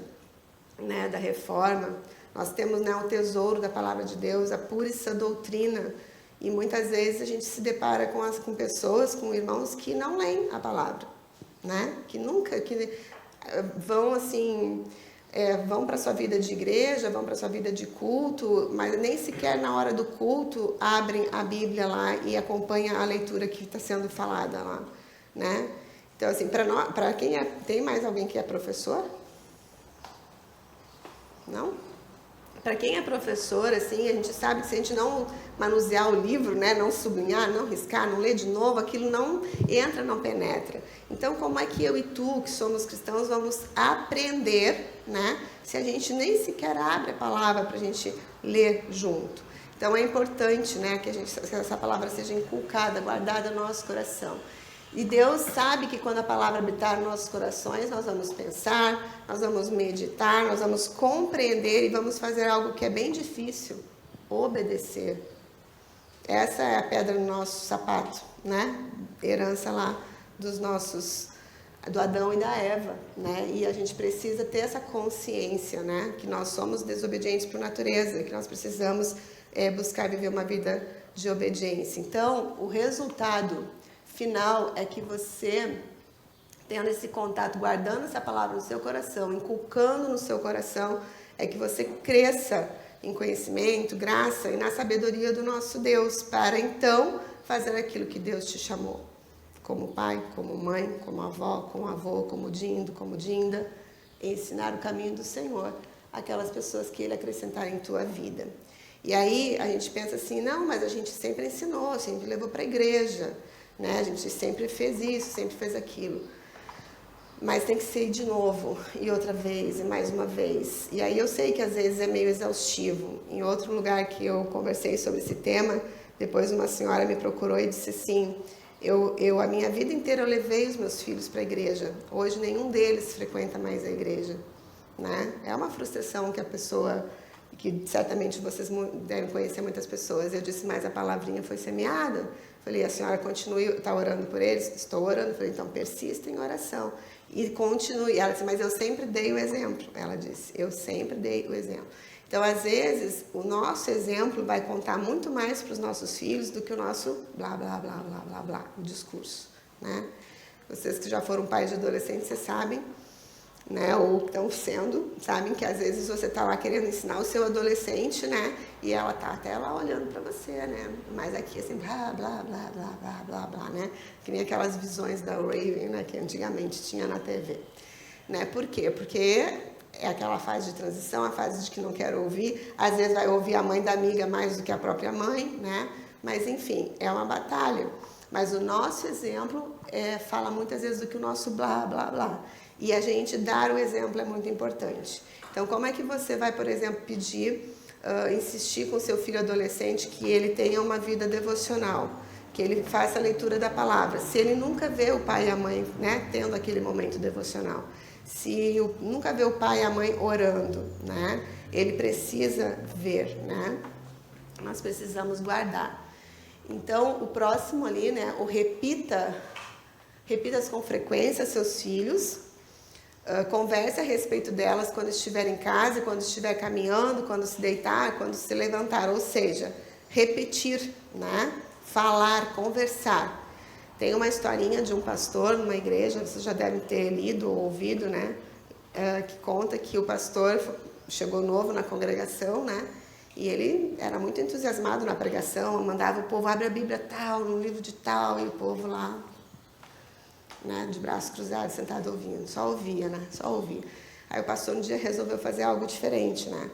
né, da Reforma, nós temos, né, o tesouro da palavra de Deus, a pura e sã doutrina, e muitas vezes a gente se depara com pessoas, com irmãos que não leem a palavra, né, que nunca, que vão assim, vão para a sua vida de igreja, vão para a sua vida de culto, mas nem sequer na hora do culto abrem a Bíblia lá e acompanham a leitura que está sendo falada lá, né. Então, assim, para quem tem mais alguém que é professor? Não? Para quem é professor, assim, a gente sabe que se a gente não manusear o livro, né, não sublinhar, não riscar, não ler de novo, aquilo não entra, não penetra. Então, como é que eu e tu, que somos cristãos, vamos aprender, né, se a gente nem sequer abre a palavra para a gente ler junto? Então, é importante, né, que essa palavra seja inculcada, guardada no nosso coração. E Deus sabe que quando a palavra habitar nos nossos corações, nós vamos pensar, nós vamos meditar, nós vamos compreender e vamos fazer algo que é bem difícil, obedecer. Essa é a pedra no nosso sapato, né? Herança lá do Adão e da Eva, né? E a gente precisa ter essa consciência, né? Que nós somos desobedientes por natureza, que nós precisamos buscar viver uma vida de obediência. Então, o resultado final é que você, tendo esse contato, guardando essa palavra no seu coração, inculcando no seu coração, é que você cresça em conhecimento, graça e na sabedoria do nosso Deus, para então fazer aquilo que Deus te chamou, como pai, como mãe, como avó, como avô, como dindo, como dinda, ensinar o caminho do Senhor àquelas pessoas que Ele acrescentar em tua vida. E aí a gente pensa assim, não, mas a gente sempre ensinou, sempre levou para a igreja, né? A gente sempre fez isso, sempre fez aquilo. Mas tem que ser de novo, e outra vez, e mais uma vez. E aí eu sei que às vezes é meio exaustivo. Em outro lugar que eu conversei sobre esse tema, depois uma senhora me procurou e disse assim, a minha vida inteira eu levei os meus filhos para a igreja. Hoje nenhum deles frequenta mais a igreja, né? É uma frustração que a pessoa, que certamente vocês devem conhecer muitas pessoas. Eu disse, mas a palavrinha foi semeada. Falei, a senhora continue, está orando por eles? Estou orando. Falei, então persista em oração. E continue. Ela disse, mas eu sempre dei o exemplo. Ela disse, eu sempre dei o exemplo. Então, às vezes, o nosso exemplo vai contar muito mais para os nossos filhos do que o nosso blá, blá, blá, blá, blá, blá, o discurso, né? Vocês que já foram pais de adolescentes, vocês sabem, né, ou estão sendo, sabem que às vezes você está lá querendo ensinar o seu adolescente, né, e ela está até lá olhando para você, né, mas aqui assim, blá, blá, blá, blá, blá, blá, blá, né, que nem aquelas visões da Raven, né, que antigamente tinha na TV, né, por quê? Porque é aquela fase de transição, a fase de que não quero ouvir, às vezes vai ouvir a mãe da amiga mais do que a própria mãe, né, mas enfim, é uma batalha, mas o nosso exemplo fala muitas vezes do que o nosso blá, blá, blá. E a gente dar o exemplo é muito importante. Então, como é que você vai, por exemplo, insistir com o seu filho adolescente que ele tenha uma vida devocional, que ele faça a leitura da palavra, se ele nunca vê o pai e a mãe, né, tendo aquele momento devocional, se nunca vê o pai e a mãe orando, né, ele precisa ver, né, nós precisamos guardar. Então, o próximo ali, né, repita com frequência seus filhos, converse a respeito delas quando estiver em casa, quando estiver caminhando, quando se deitar, quando se levantar, ou seja, repetir, né? Falar, conversar. Tem uma historinha de um pastor numa igreja, vocês já devem ter lido ou ouvido, né? Que conta que o pastor chegou novo na congregação, né? E ele era muito entusiasmado na pregação, mandava o povo, abre a Bíblia tal, no livro de tal, e o povo lá, né, de braços cruzados, sentado ouvindo, só ouvia, né, só ouvia. Aí o pastor um dia resolveu fazer algo diferente, né,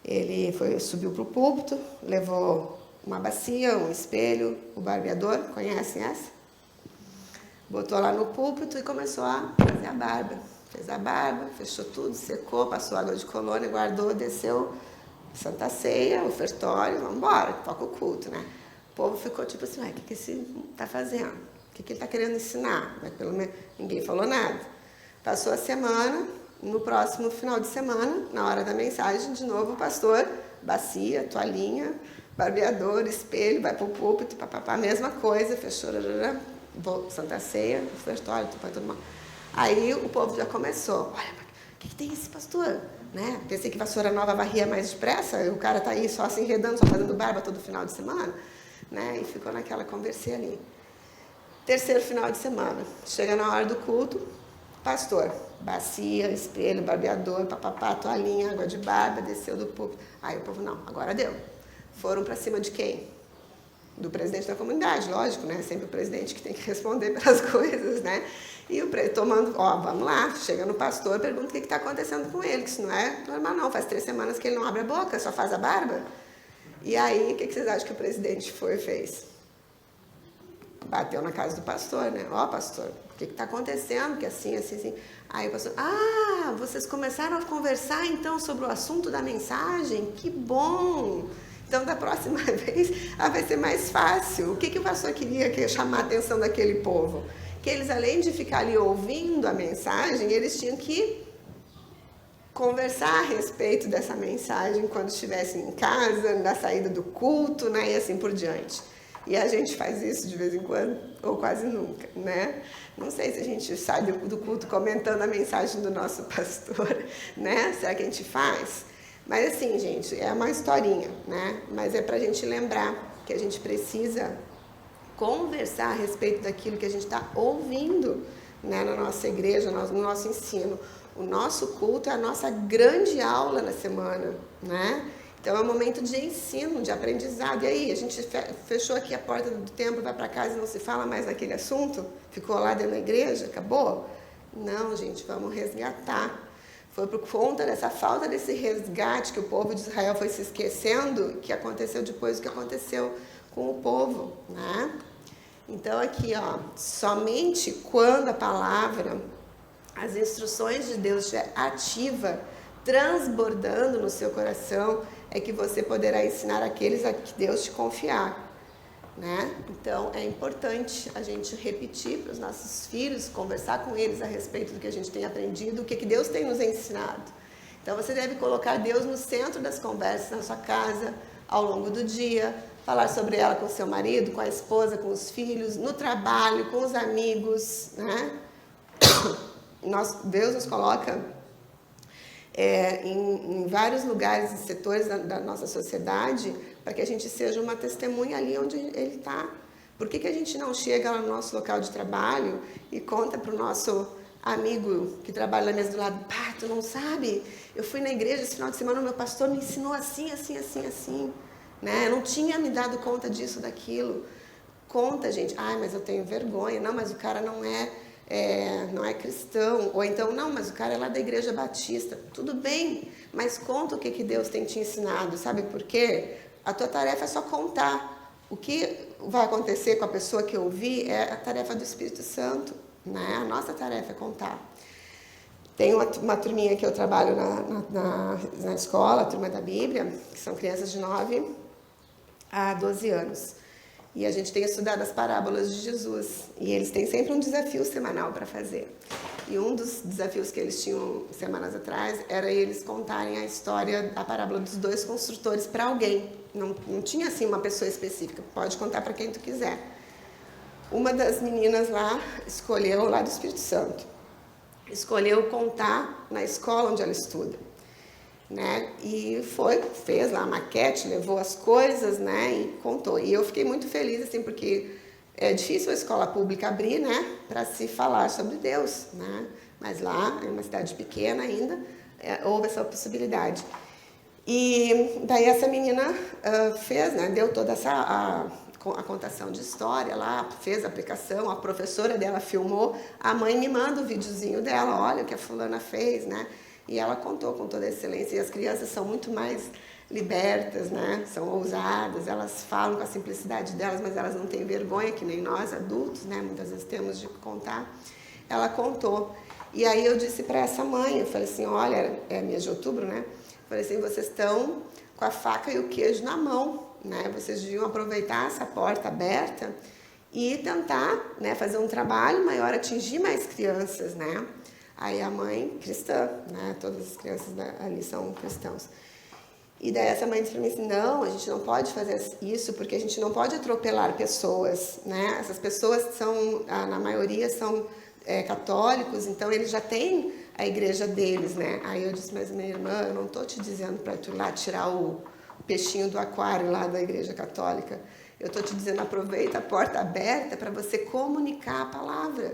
ele subiu para o púlpito, levou uma bacia, um espelho, o barbeador, conhecem essa? Botou lá no púlpito e começou a fazer a barba. Fez a barba, fechou tudo, secou, passou água de colônia, guardou, desceu, Santa Ceia, ofertório, vamos embora, toca o culto, né. O povo ficou tipo assim, o que esse está fazendo? O que ele está querendo ensinar? Mas pelo menos ninguém falou nada. Passou a semana, no próximo final de semana, na hora da mensagem, de novo o pastor, bacia, toalhinha, barbeador, espelho, vai pro púlpito, papapá, mesma coisa, fechou, Santa Ceia, ofertório, vai todo mundo. Aí o povo já começou, olha, o que tem esse pastor? Né? Pensei que vassoura nova varria mais depressa, o cara tá aí só se enredando, só fazendo barba todo final de semana, né? E ficou naquela conversinha ali. Terceiro final de semana, chega na hora do culto, pastor, bacia, espelho, barbeador, papapá, toalhinha, água de barba, desceu do púlpito. Aí o povo, não, agora deu. Foram para cima de quem? Do presidente da comunidade, lógico, né? Sempre o presidente que tem que responder pelas coisas, né? E o tomando, vamos lá, chega no pastor, pergunta o que está acontecendo com ele, que isso não é normal não, faz 3 semanas que ele não abre a boca, só faz a barba. E aí, o que vocês acham que o presidente fez? Bateu na casa do pastor, né? Pastor, o que está acontecendo? Que assim. Aí o pastor, vocês começaram a conversar então sobre o assunto da mensagem? Que bom! Então, da próxima vez, vai ser mais fácil. O que o pastor queria chamar a atenção daquele povo? Que eles, além de ficar ali ouvindo a mensagem, eles tinham que conversar a respeito dessa mensagem quando estivessem em casa, na saída do culto, né, e assim por diante. E a gente faz isso de vez em quando, ou quase nunca, né? Não sei se a gente sai do culto comentando a mensagem do nosso pastor, né? Será que a gente faz? Mas assim, gente, é uma historinha, né? Mas é pra gente lembrar que a gente precisa conversar a respeito daquilo que a gente está ouvindo, né, na nossa igreja, no nosso ensino. O nosso culto é a nossa grande aula na semana, né? Então é um momento de ensino, de aprendizado. E aí, a gente fechou aqui a porta do templo, vai para casa e não se fala mais daquele assunto? Ficou lá dentro da igreja? Acabou? Não, gente, vamos resgatar. Foi por conta dessa falta desse resgate que o povo de Israel foi se esquecendo que aconteceu depois do que aconteceu com o povo, né? Então aqui, somente quando a palavra, as instruções de Deus estiver ativa, transbordando no seu coração, é que você poderá ensinar aqueles a que Deus te confiar, né? Então é importante a gente repetir para os nossos filhos, conversar com eles a respeito do que a gente tem aprendido, o que Deus tem nos ensinado. Então você deve colocar Deus no centro das conversas na sua casa, ao longo do dia, falar sobre ela com o seu marido, com a esposa, com os filhos, no trabalho, com os amigos, né? Deus nos coloca em vários lugares e setores da nossa sociedade para que a gente seja uma testemunha ali onde Ele está. Por que a gente não chega lá no nosso local de trabalho e conta para o nosso amigo que trabalha na mesa do lado, tu não sabe? Eu fui na igreja esse final de semana, o meu pastor me ensinou assim, né? Eu não tinha me dado conta disso, daquilo. Conta, gente. Mas eu tenho vergonha. Não, mas o cara não é cristão. Ou então, não, mas o cara é lá da igreja batista. Tudo bem, mas conta o que Deus tem te ensinado. Sabe por quê? A tua tarefa é só contar. O que vai acontecer com a pessoa que ouvir é a tarefa do Espírito Santo, né? A nossa tarefa é contar. Tem uma turminha que eu trabalho na escola, a turma da Bíblia, que são crianças de 9 a 12 anos. E a gente tem estudado as parábolas de Jesus. E eles têm sempre um desafio semanal para fazer. E um dos desafios que eles tinham semanas atrás era eles contarem a história, a parábola dos 2 construtores para alguém. Não tinha assim uma pessoa específica. Pode contar para quem tu quiser. Uma das meninas lá escolheu, lá do Espírito Santo, escolheu contar na escola onde ela estuda, né? E fez lá a maquete, levou as coisas, né? E contou. E eu fiquei muito feliz, assim, porque é difícil a escola pública abrir, né? Para se falar sobre Deus, né? Mas lá, é uma cidade pequena ainda, houve essa possibilidade. E daí essa menina fez, né? Deu toda a contação de história lá, fez a aplicação, a professora dela filmou, a mãe me manda o videozinho dela, olha o que a fulana fez, né? E ela contou com toda a excelência, e as crianças são muito mais libertas, né? São ousadas, elas falam com a simplicidade delas, mas elas não têm vergonha, que nem nós adultos, né? Muitas vezes temos de contar. Ela contou, e aí eu disse para essa mãe, eu falei assim, olha, é mês de outubro, né? Eu falei assim, vocês estão com a faca e o queijo na mão, né? Vocês deviam aproveitar essa porta aberta e tentar, né, fazer um trabalho maior, atingir mais crianças, né? Aí a mãe, cristã, né? Todas as crianças ali são cristãos. E daí essa mãe disse para mim assim, não, a gente não pode fazer isso porque a gente não pode atropelar pessoas, né? Essas pessoas são, na maioria são católicos, então eles já têm a igreja deles, né? Aí eu disse, mas minha irmã, eu não estou te dizendo para tu ir lá tirar o peixinho do aquário lá da igreja católica. Eu estou te dizendo, aproveita a porta aberta para você comunicar a palavra.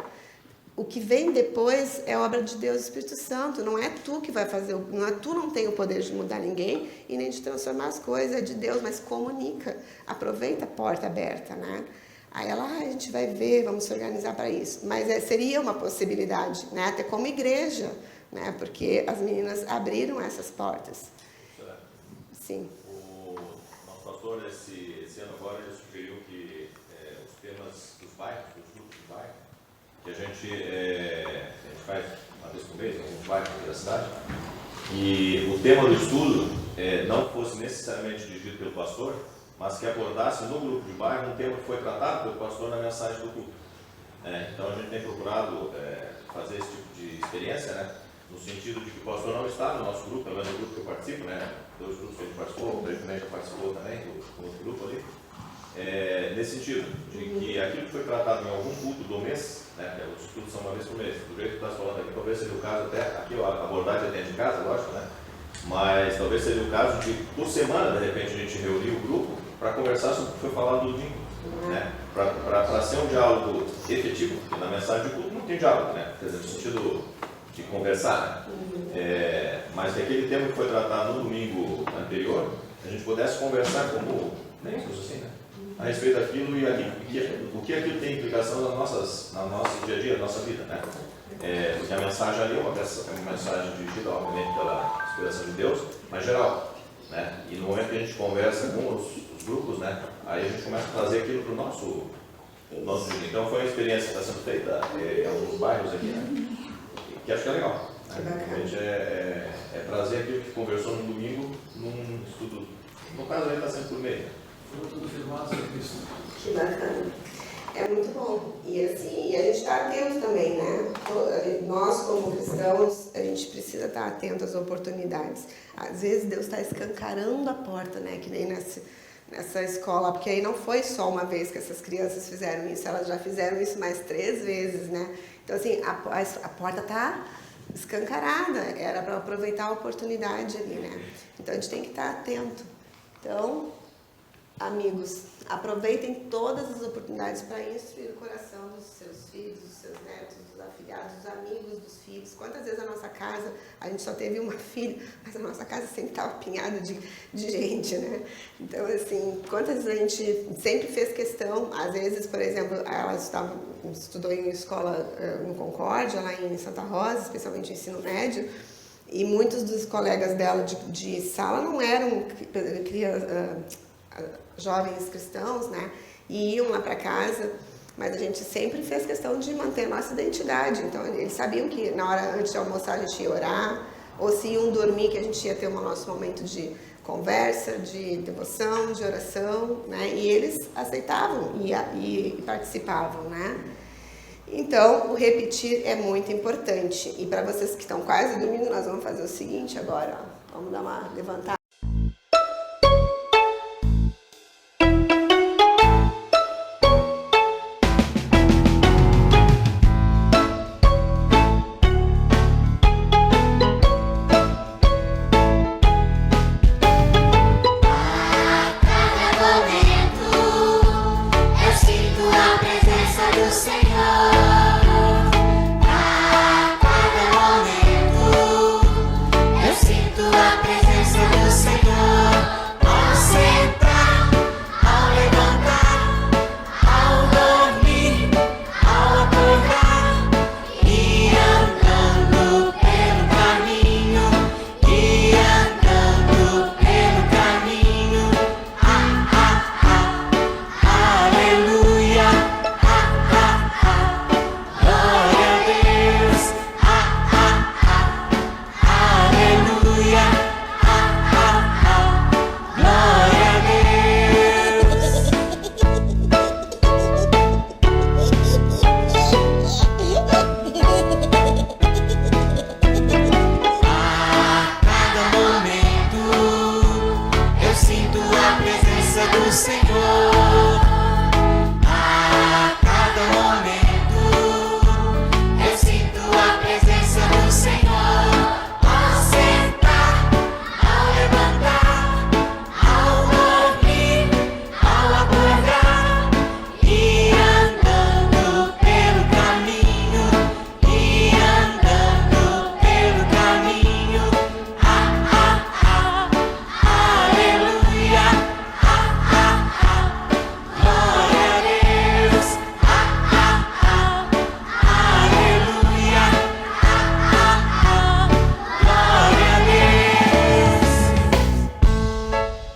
O que vem depois é obra de Deus e Espírito Santo. Não é tu que vai fazer, tu não tem o poder de mudar ninguém e nem de transformar as coisas, é de Deus, mas comunica. Aproveita a porta aberta, né? Aí ela, a gente vai ver, vamos se organizar para isso. Mas seria uma possibilidade, né? Até como igreja, né? Porque as meninas abriram essas portas. Sim. O nosso pastor, esse ano agora, já sugeriu que os temas dos bairros, dos grupos de bairro, que a gente faz uma vez por mês, em alguns bairros da cidade, e o tema do estudo não fosse necessariamente dirigido pelo pastor, mas que abordasse no grupo de bairro um tema que foi tratado pelo pastor na mensagem do culto. Então a gente tem procurado fazer esse tipo de experiência, né? No sentido de que o pastor não está no nosso grupo, pelo menos no grupo que eu participo, né? 2 grupos que a gente participou, o Pedro já participou também do outro grupo ali. Nesse sentido, de que aquilo que foi tratado em algum culto do mês, né? Os estudos são uma vez por mês, do jeito que tu estás falando aqui, talvez seja o caso até, aqui a abordagem é dentro de casa, lógico, né? Mas talvez seja o caso de, por semana, de repente, a gente reunir o grupo para conversar sobre o que foi falado no domingo, né? Para ser um diálogo efetivo, porque na mensagem de culto não tem diálogo, né? Quer dizer, no sentido de conversar, né? Mas que aquele tema que foi tratado no domingo anterior, a gente pudesse conversar como membros, assim, né? A respeito daquilo e o que aquilo tem implicação no nosso dia a dia, na nossa vida, né? Porque a mensagem ali é uma mensagem dirigida, obviamente, pela inspiração de Deus, mas geral, né? E no momento que a gente conversa com os grupos, né? Aí a gente começa a trazer aquilo para o nosso dia. Então foi uma experiência que está sendo feita em alguns bairros aqui, né? Que acho que é legal. Realmente é trazer aquilo que conversou no domingo num estudo. No caso aí está sendo por meio. Foi tudo firmado sobre isso. Que bacana. É muito bom. E assim, a gente está atento também, né? Nós, como cristãos, a gente precisa estar atento às oportunidades. Às vezes Deus está escancarando a porta, né? Que nem nessa escola, porque aí não foi só uma vez que essas crianças fizeram isso, elas já fizeram isso mais 3 vezes, né? Então, assim, a porta está escancarada, era para aproveitar a oportunidade ali, né? Então, a gente tem que estar atento. Então, amigos, aproveitem todas as oportunidades para instruir o coração dos seus filhos, dos seus netos, dos afilhados, dos amigos dos filhos. Quantas vezes a nossa casa, a gente só teve uma filha, mas a nossa casa sempre estava apinhada de gente, né? Então, assim, quantas vezes a gente sempre fez questão, às vezes, por exemplo, ela estudou em escola no Concórdia, lá em Santa Rosa, especialmente ensino médio, e muitos dos colegas dela de sala não eram jovens cristãos, né? E iam lá para casa, mas a gente sempre fez questão de manter a nossa identidade. Então, eles sabiam que na hora antes de almoçar a gente ia orar, ou se iam dormir, que a gente ia ter o nosso momento de conversa, de devoção, de oração, né? E eles aceitavam e participavam, né? Então, o repetir é muito importante. E para vocês que estão quase dormindo, nós vamos fazer o seguinte agora, ó. Vamos dar uma levantada. A presença do a presença do Senhor. A cada momento eu sinto a presença do Senhor. Ao sentar, ao levantar, ao dormir, ao acordar, e andando pelo caminho, e andando pelo caminho. Aleluia, glória a Deus. Aleluia, glória a Deus.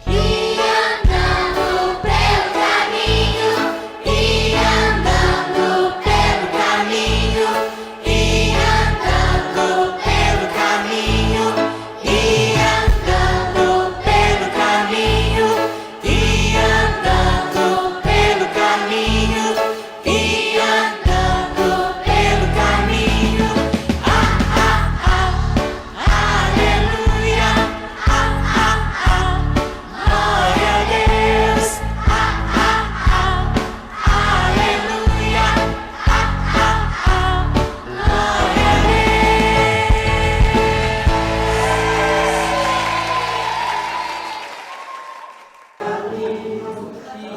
E andando pelo caminho, e andando pelo caminho, e andando pelo caminho, e andando pelo caminho, e andando pelo caminho, e andando pelo caminho. Aleluia, glória a Deus. Aleluia, glória a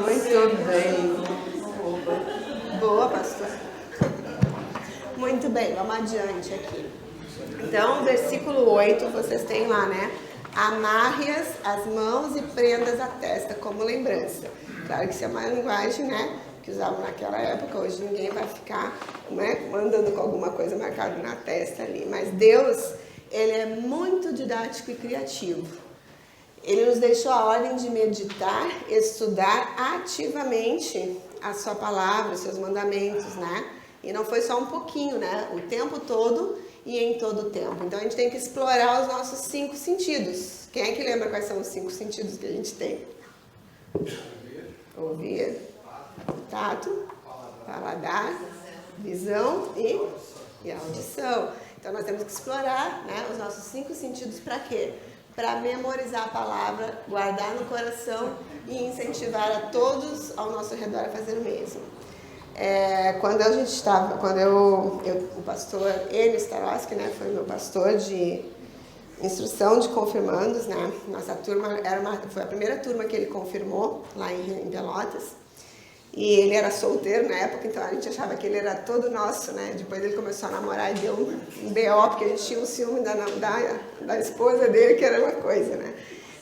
Muito bem. Boa, pastor. Muito bem, vamos adiante aqui. Então, versículo 8, vocês têm lá, né? Amarre-as as mãos e prendas a testa como lembrança. Claro que isso é uma linguagem, né? Que usavam naquela época. Hoje ninguém vai ficar, né, andando com alguma coisa marcada na testa ali. Mas Deus, Ele é muito didático e criativo. Ele nos deixou a ordem de meditar, estudar ativamente a sua palavra, os seus mandamentos, né? E não foi só um pouquinho, né? O tempo todo e em todo o tempo. Então a gente tem que explorar os nossos 5 sentidos. Quem é que lembra quais são os 5 sentidos que a gente tem? Ouvir, tato, paladar, visão e audição. Então nós temos que explorar, né, os nossos 5 sentidos para quê? Para memorizar a palavra, guardar no coração e incentivar a todos ao nosso redor a fazer o mesmo. O pastor Enio Starosky, né, foi meu pastor de instrução de confirmandos, né? Nossa turma foi a primeira turma que ele confirmou lá em Pelotas. E ele era solteiro na época, então a gente achava que ele era todo nosso, né? Depois ele começou a namorar e deu um B.O., porque a gente tinha um ciúme da esposa dele, que era uma coisa, né?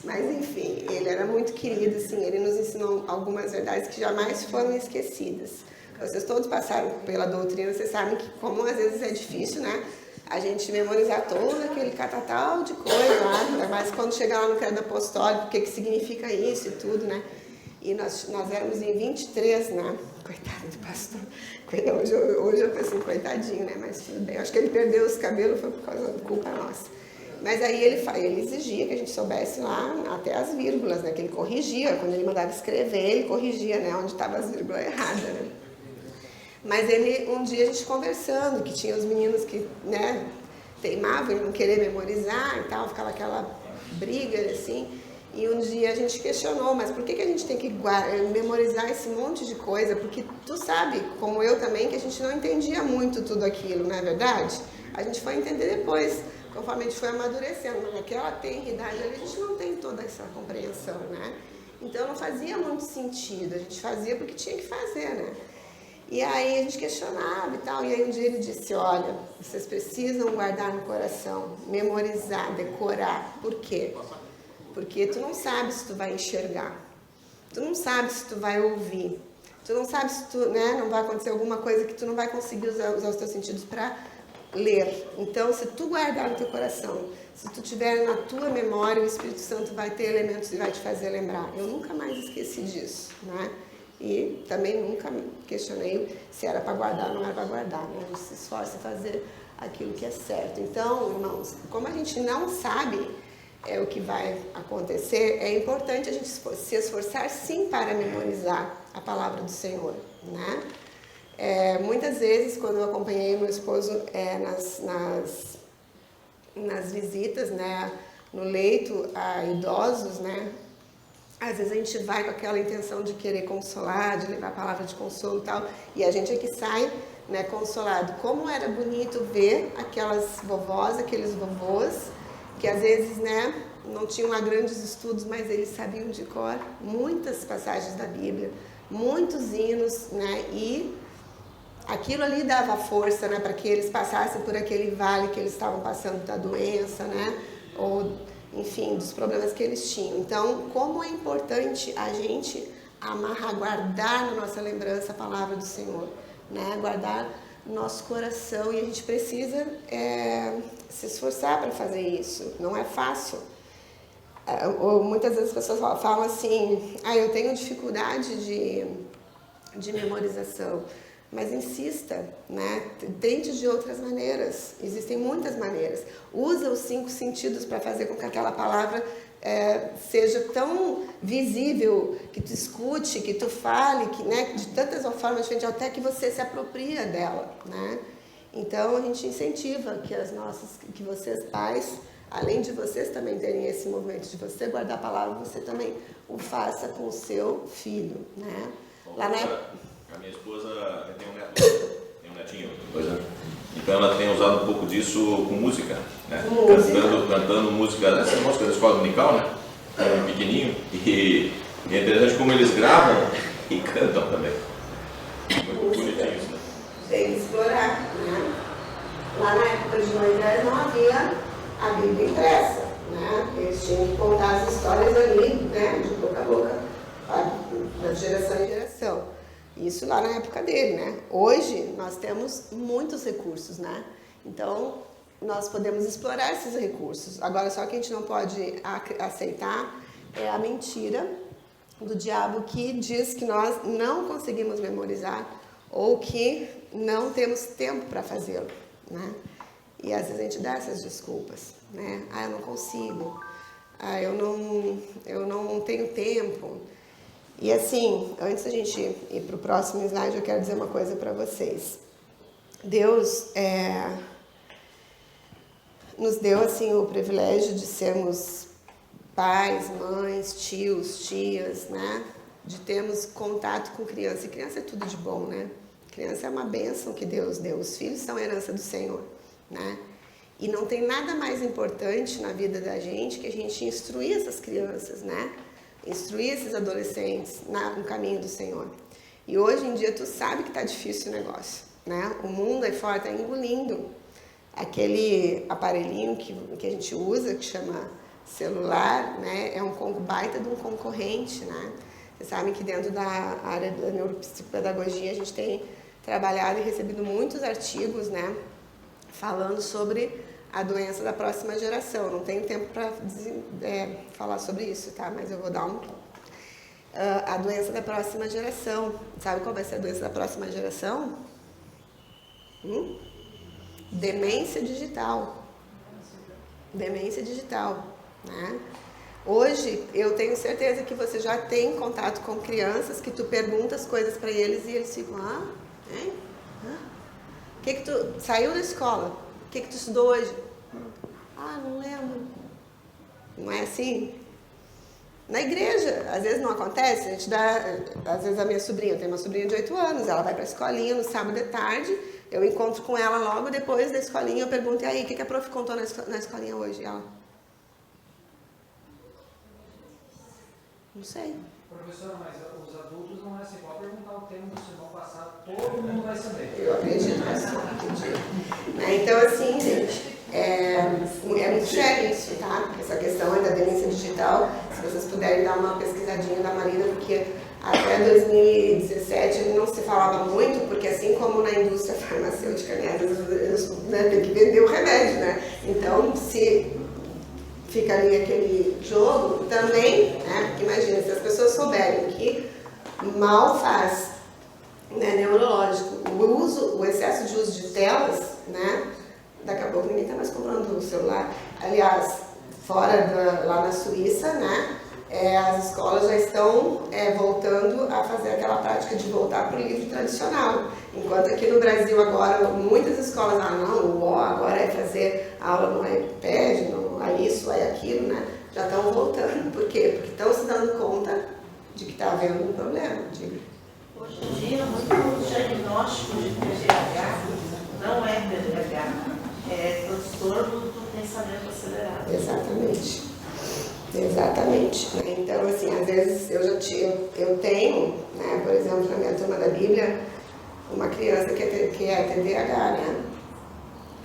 Mas enfim, ele era muito querido, assim, ele nos ensinou algumas verdades que jamais foram esquecidas. Vocês todos passaram pela doutrina, vocês sabem que como às vezes é difícil, né? A gente memorizar todo aquele catatal de coisa lá, ainda mais quando chegar lá no credo apostólico, o que significa isso e tudo, né? E nós éramos em 23, né? Coitado do pastor. Hoje eu penso assim, coitadinho, né? Mas tudo bem. Acho que ele perdeu os cabelos, foi por causa da culpa nossa. Mas aí ele exigia que a gente soubesse lá até as vírgulas, né? Que ele corrigia. Quando ele mandava escrever, ele corrigia, né? Onde estavam as vírgulas erradas, né? Mas um dia a gente conversando, que tinha os meninos que, né? Teimavam em não querer memorizar e tal. Ficava aquela briga, assim. E um dia a gente questionou, mas por que a gente tem que memorizar esse monte de coisa? Porque tu sabe, como eu também, que a gente não entendia muito tudo aquilo, não é verdade? A gente foi entender depois, conforme a gente foi amadurecendo. Mas naquela tenridade a gente não tem toda essa compreensão, né? Então não fazia muito sentido, a gente fazia porque tinha que fazer, né? E aí a gente questionava e tal, e aí um dia ele disse, olha, vocês precisam guardar no coração, memorizar, decorar. Por quê? Porque tu não sabe se tu vai enxergar, tu não sabe se tu vai ouvir, tu não sabe se tu, né, não vai acontecer alguma coisa que tu não vai conseguir usar os teus sentidos para ler. Então, se tu guardar no teu coração, se tu tiver na tua memória, o Espírito Santo vai ter elementos e vai te fazer lembrar. Eu nunca mais esqueci disso, né? E também nunca questionei se era para guardar ou não era para guardar, né? A gente se esforça a fazer aquilo que é certo. Então, irmãos, como a gente não sabe o que vai acontecer, é importante a gente se esforçar sim para memorizar a palavra do Senhor, né? Muitas vezes, quando eu acompanhei meu esposo nas visitas, né, no leito a idosos, né, às vezes a gente vai com aquela intenção de querer consolar, de levar a palavra de consolo e tal, e a gente é que sai, né, consolado. Como era bonito ver aquelas vovós, aqueles vovôs, que às vezes, né, não tinham lá grandes estudos, mas eles sabiam de cor muitas passagens da Bíblia, muitos hinos, né, e aquilo ali dava força, né, para que eles passassem por aquele vale que eles estavam passando da doença, né, ou, enfim, dos problemas que eles tinham. Então, como é importante a gente amarrar, guardar na nossa lembrança a palavra do Senhor, né, guardar no nosso coração, e a gente precisa se esforçar para fazer isso. Não é fácil. Ou muitas vezes as pessoas falam assim, eu tenho dificuldade de memorização. Mas insista, né? Tente de outras maneiras. Existem muitas maneiras. Usa os 5 sentidos para fazer com que aquela palavra seja tão visível, que tu escute, que tu fale, que, né, de tantas formas diferentes, até que você se apropria dela, né? Então a gente incentiva que vocês pais, além de vocês também terem esse movimento de você guardar a palavra, você também o faça com o seu filho, né? Lá A minha esposa tem um netinho, então ela tem usado um pouco disso com música, né? Cantando música, essa música da escola dominical, né? Pequenininho, e é interessante como eles gravam e cantam também. Muito bonitinho isso, né? Tem que explorar, né? Lá na época de Moisés não havia a Bíblia impressa, né? Eles tinham que contar as histórias ali, né? De boca a boca, de geração em geração. Isso lá na época dele, né? Hoje nós temos muitos recursos, né? Então nós podemos explorar esses recursos. Agora só que a gente não pode aceitar a mentira do diabo que diz que nós não conseguimos memorizar ou que não temos tempo para fazê-lo, né? E às vezes a gente dá essas desculpas, né? Eu não consigo. Eu não tenho tempo. E assim, antes da gente ir para o próximo slide, eu quero dizer uma coisa para vocês. Deus nos deu assim o privilégio de sermos pais, mães, tios, tias, né? De termos contato com criança. E criança é tudo de bom, né? Criança é uma bênção que Deus deu. Os filhos são herança do Senhor, né? E não tem nada mais importante na vida da gente que a gente instruir essas crianças, né? Instruir esses adolescentes no caminho do Senhor. E hoje em dia tu sabe que está difícil o negócio, né? O mundo aí fora está engolindo aquele aparelhinho que a gente usa, que chama celular, né? É um baita de um concorrente, né? Vocês sabem que dentro da área da neuropsicopedagogia a gente tem trabalhado e recebido muitos artigos, né? Falando sobre a doença da próxima geração. Não tenho tempo para falar sobre isso, tá? Mas eu vou dar a doença da próxima geração. Sabe qual vai ser a doença da próxima geração? Demência digital. Demência digital, né? Hoje, eu tenho certeza que você já tem contato com crianças que tu pergunta as coisas para eles e eles ficam, O que tu saiu da escola? O que tu estudou hoje? Não lembro. Não é assim? Na igreja, às vezes não acontece, a gente às vezes a minha sobrinha, eu tenho uma sobrinha de 8 anos, ela vai para a escolinha no sábado de tarde, eu encontro com ela logo depois da escolinha, eu pergunto, e aí, o que a prof contou na escolinha hoje? Ela, não sei. Professora, mas os adultos não é assim, pode perguntar o tema do sermão passado, todo mundo vai saber. Eu acredito nisso, Então, assim, gente, é muito sério isso, tá? Essa questão da demência digital, se vocês puderem dar uma pesquisadinha da Marina, porque até 2017 não se falava muito, porque assim como na indústria farmacêutica, né, eles têm que vender o remédio, né? Então, se fica ali aquele jogo, também, né? Porque imagina, se as pessoas souberem que mal faz, né, neurológico, o excesso de uso de telas, né? Daqui a pouco ninguém está mais comprando o celular. Aliás, lá na Suíça, né? As escolas já estão voltando a fazer aquela prática de voltar para o livro tradicional. Enquanto aqui no Brasil agora, muitas escolas, agora é fazer aula no iPad, é isso, é aquilo, né? já estão voltando. Por quê? Porque estão se dando conta de que está havendo um problema. Diga. Hoje em dia, muitos diagnósticos de TDAH não é TDAH, é transtorno do pensamento acelerado. Exatamente. Exatamente. Né? Então, assim, às vezes eu tenho, né, por exemplo, na minha turma da Bíblia, uma criança que é TDAH, né?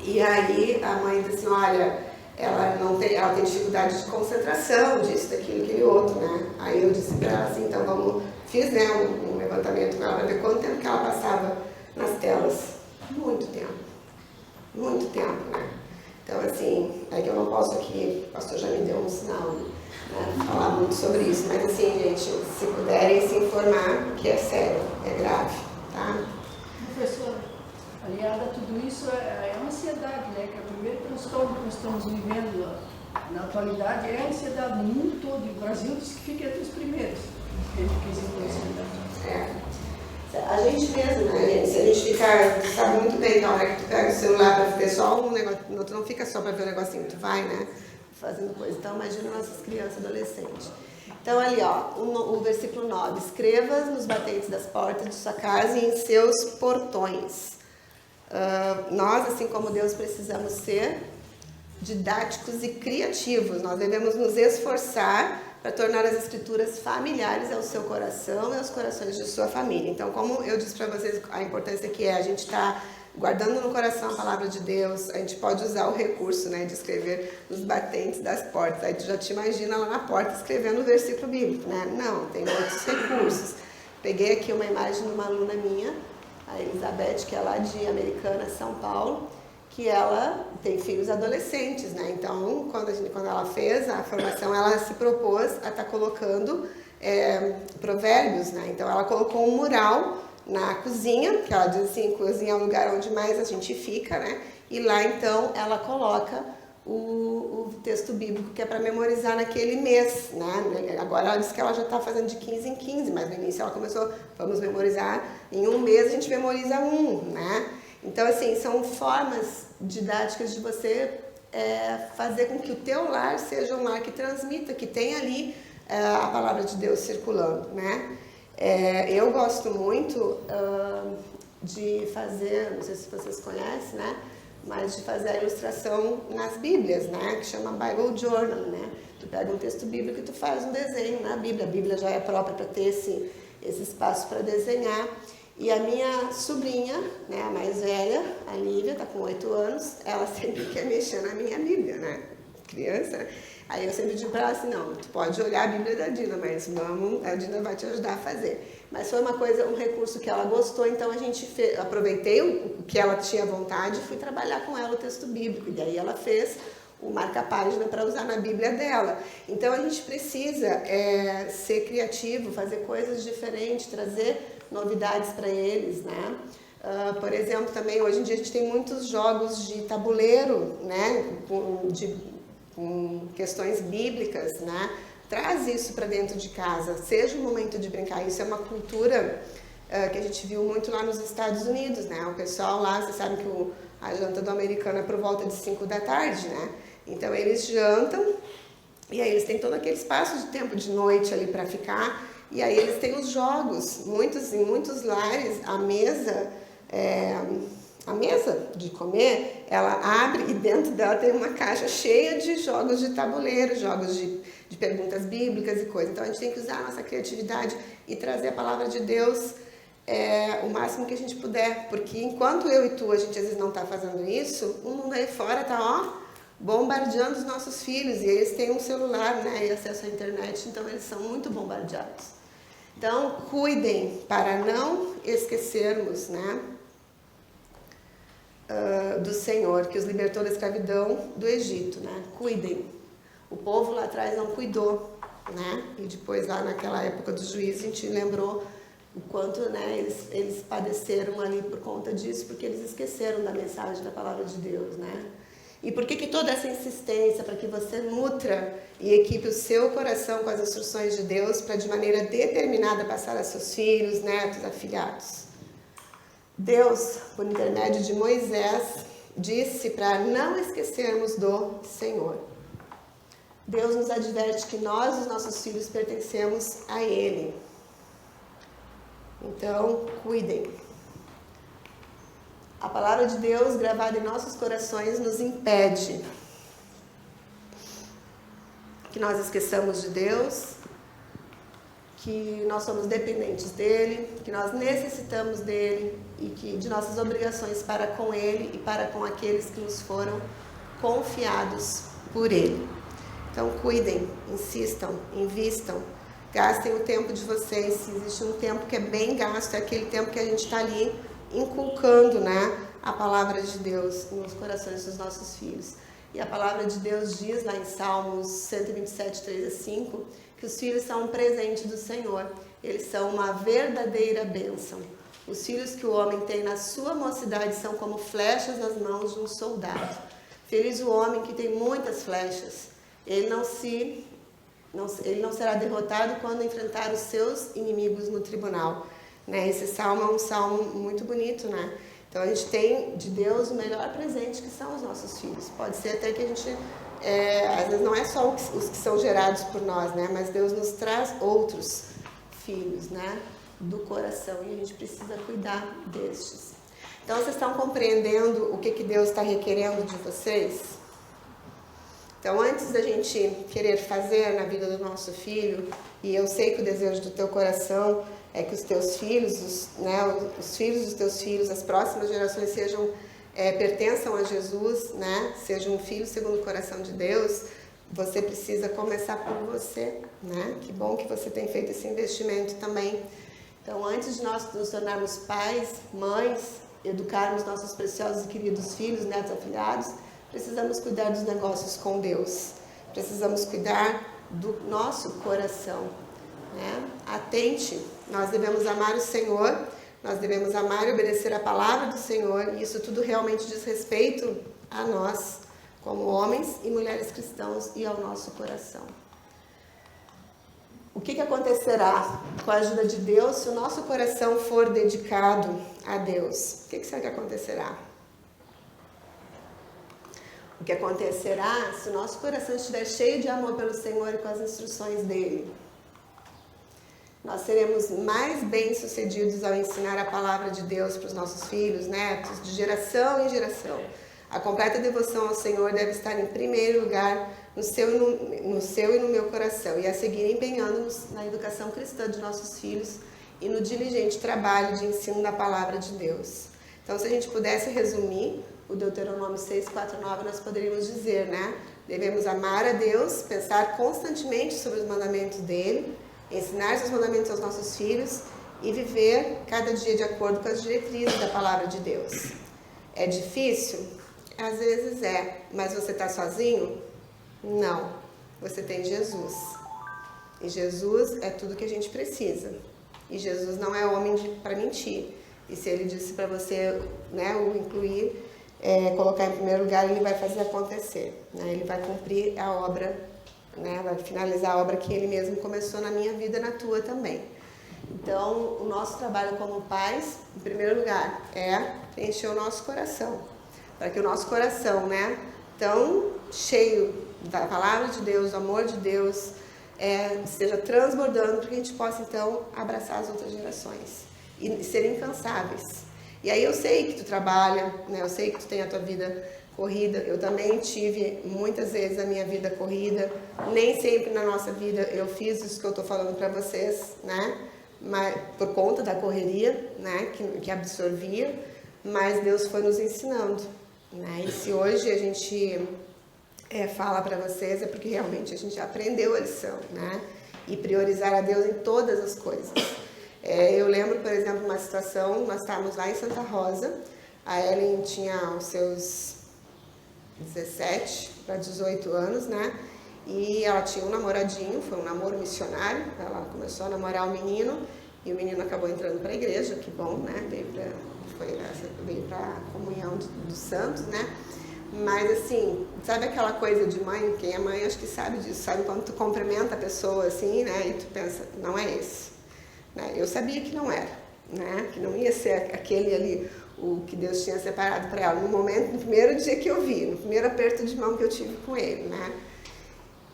E aí a mãe diz assim, olha, ela tem dificuldade de concentração, disso, daquilo, aquele outro, né? Aí eu disse pra ela assim, então fiz, né, um levantamento com ela para ver quanto tempo que ela passava nas telas. Muito tempo, né? Então, assim, é que eu não posso aqui, o pastor já me deu um sinal, né, falar muito sobre isso, mas assim, gente, se puderem se informar, que é sério, é grave, tá? Professor, aliado a tudo isso é a ansiedade, né? Que é o primeiro transtorno que nós estamos vivendo na atualidade, é a ansiedade no mundo todo. E o Brasil diz que fica entre os primeiros. A gente mesmo, né, gente? Se a gente ficar, tu sabe muito bem na hora que tu pega o celular para ver só um negócio, tu não fica só para ver um negocinho, tu vai, né, fazendo coisa. Então, imagina nossas crianças, adolescentes. Então, ali, ó, o versículo 9. Escreva nos batentes das portas de sua casa e em seus portões. Nós, assim como Deus, precisamos ser didáticos e criativos. Nós devemos nos esforçar para tornar as escrituras familiares ao seu coração e aos corações de sua família. Então, como eu disse para vocês, a importância que é a gente estar guardando no coração a palavra de Deus, a gente pode usar o recurso, né, de escrever nos batentes das portas. Aí tu já te imagina lá na porta escrevendo o versículo bíblico, né? Não, tem outros recursos. Peguei aqui uma imagem de uma aluna minha, a Elizabeth, que é lá de Americana, São Paulo, que ela tem filhos adolescentes, né? Então, quando ela fez a formação, ela se propôs a estar colocando provérbios, né? Então, ela colocou um mural na cozinha, que ela diz assim, cozinha é o lugar onde mais a gente fica, né? E lá, então, ela coloca o texto bíblico que é para memorizar naquele mês, né? Agora ela diz que ela já está fazendo de 15 em 15, mas no início ela começou, vamos memorizar, em um mês a gente memoriza um, né? Então, assim, são formas didáticas de você fazer com que o teu lar seja um lar que transmita, que tenha ali a palavra de Deus circulando, né? Eu gosto muito de fazer, não sei se vocês conhecem, né? Mas de fazer a ilustração nas Bíblias, né? Que chama Bible Journal, né? Tu pega um texto bíblico e tu faz um desenho na Bíblia. A Bíblia já é própria para ter esse espaço para desenhar. E a minha sobrinha, né, a mais velha, a Lívia, está com 8 anos, ela sempre quer mexer na minha Bíblia, né? Criança, né? Aí eu sempre digo para ela assim, não, tu pode olhar a Bíblia da Dina, mas a Dina vai te ajudar a fazer. Mas foi um recurso que ela gostou, então a gente aproveitei o que ela tinha vontade e fui trabalhar com ela o texto bíblico. E daí ela fez o marca-página para usar na Bíblia dela. Então a gente precisa ser criativo, fazer coisas diferentes, trazer novidades para eles, né? Por exemplo, também hoje em dia a gente tem muitos jogos de tabuleiro, né? Com questões bíblicas, né? Traz isso para dentro de casa, seja um momento de brincar. Isso é uma cultura que a gente viu muito lá nos Estados Unidos, né? O pessoal lá, você sabe que a janta do americano é por volta de 5 da tarde, né? Então eles jantam e aí eles têm todo aquele espaço de tempo de noite ali para ficar. E aí eles têm os jogos, em muitos lares, a mesa de comer, ela abre e dentro dela tem uma caixa cheia de jogos de tabuleiro, jogos de perguntas bíblicas e coisas. Então a gente tem que usar a nossa criatividade e trazer a palavra de Deus o máximo que a gente puder, porque enquanto eu e tu, a gente às vezes não está fazendo isso, o mundo aí fora está, bombardeando os nossos filhos, e eles têm um celular, né, e acesso à internet, então eles são muito bombardeados. Então, cuidem para não esquecermos, né, do Senhor, que os libertou da escravidão do Egito, né? Cuidem. O povo lá atrás não cuidou, né? E depois lá naquela época dos juízes a gente lembrou o quanto, né, eles padeceram ali por conta disso, porque eles esqueceram da mensagem da palavra de Deus, né? E por que toda essa insistência para que você nutra e equipe o seu coração com as instruções de Deus para de maneira determinada passar a seus filhos, netos, afilhados? Deus, por intermédio de Moisés, disse para não esquecermos do Senhor. Deus nos adverte que nós, os nossos filhos, pertencemos a Ele. Então, cuidem. A palavra de Deus gravada em nossos corações nos impede que nós esqueçamos de Deus, que nós somos dependentes dEle, que nós necessitamos dEle e que de nossas obrigações para com Ele e para com aqueles que nos foram confiados por Ele. Então, cuidem, insistam, invistam, gastem o tempo de vocês. Se existe um tempo que é bem gasto, é aquele tempo que a gente está ali inculcando, né, a palavra de Deus nos corações dos nossos filhos. E a palavra de Deus diz lá em Salmos 127, 3 a 5, que os filhos são um presente do Senhor. Eles são uma verdadeira bênção. Os filhos que o homem tem na sua mocidade são como flechas nas mãos de um soldado. Feliz o homem que tem muitas flechas. Ele não será derrotado quando enfrentar os seus inimigos no tribunal. Né? Esse salmo é um salmo muito bonito, né? Então a gente tem de Deus o melhor presente, que são os nossos filhos. Pode ser até que a gente, às vezes não é só os que são gerados por nós, né? Mas Deus nos traz outros filhos, né? Do coração, e a gente precisa cuidar destes. Então vocês estão compreendendo o que Deus está requerendo de vocês? Então, antes da gente querer fazer na vida do nosso filho, e eu sei que o desejo do teu coração é que os teus filhos, os filhos dos teus filhos, as próximas gerações pertençam a Jesus, né? Sejam um filho segundo o coração de Deus. Você precisa começar por você, né? Que bom que você tem feito esse investimento também. Então, antes de nós nos tornarmos pais, mães, educarmos nossos preciosos e queridos filhos, netos, afilhados, precisamos cuidar dos negócios com Deus. Precisamos cuidar do nosso coração, né? Atente, nós devemos amar o Senhor, nós devemos amar e obedecer a palavra do Senhor, e isso tudo realmente diz respeito a nós, como homens e mulheres cristãos, e ao nosso coração. O que acontecerá com a ajuda de Deus se o nosso coração for dedicado a Deus? O que será que acontecerá? O que acontecerá se o nosso coração estiver cheio de amor pelo Senhor e com as instruções dEle? Nós seremos mais bem-sucedidos ao ensinar a palavra de Deus para os nossos filhos, netos, de geração em geração. A completa devoção ao Senhor deve estar em primeiro lugar no seu e no meu coração, e a seguir empenhando-nos na educação cristã de nossos filhos e no diligente trabalho de ensino da palavra de Deus. Então, se a gente pudesse resumir o Deuteronômio 6:4-9, nós poderíamos dizer, né? Devemos amar a Deus, pensar constantemente sobre os mandamentos dEle, ensinar seus mandamentos aos nossos filhos e viver cada dia de acordo com as diretrizes da palavra de Deus. É difícil? Às vezes é, mas você está sozinho? Não, você tem Jesus. E Jesus é tudo que a gente precisa. E Jesus não é homem para mentir. E se ele disse para você, né, o incluir, colocar em primeiro lugar, ele vai fazer acontecer. Né? Ele vai cumprir a obra, né, vai finalizar a obra que ele mesmo começou na minha vida e na tua também. Então, o nosso trabalho como pais, em primeiro lugar, é preencher o nosso coração. Para que o nosso coração, né, tão cheio da palavra de Deus, do amor de Deus, esteja transbordando, para que a gente possa, então, abraçar as outras gerações e ser incansáveis. E aí eu sei que tu trabalha, né, eu sei que tu tem a tua vida corrida, eu também tive muitas vezes a minha vida corrida, nem sempre na nossa vida eu fiz isso que eu estou falando para vocês, né, mas, por conta da correria, né, que absorvia, mas Deus foi nos ensinando. Né? E se hoje a gente fala para vocês, é porque realmente a gente aprendeu a lição, né? E priorizar a Deus em todas as coisas. Eu lembro, por exemplo, uma situação, nós estávamos lá em Santa Rosa, a Ellen tinha os seus 17 para 18 anos, né? E ela tinha um namoradinho, foi um namoro missionário, ela começou a namorar o menino, e o menino acabou entrando para a igreja, que bom, né? Veio para a comunhão dos santos, né? Mas assim, sabe aquela coisa de mãe? Quem é mãe acho que sabe disso, sabe quando tu cumprimenta a pessoa assim, né? E tu pensa, não é esse. Né? Eu sabia que não era, né? Que não ia ser aquele ali, o que Deus tinha separado para ela. No primeiro dia que eu vi, no primeiro aperto de mão que eu tive com ele, né?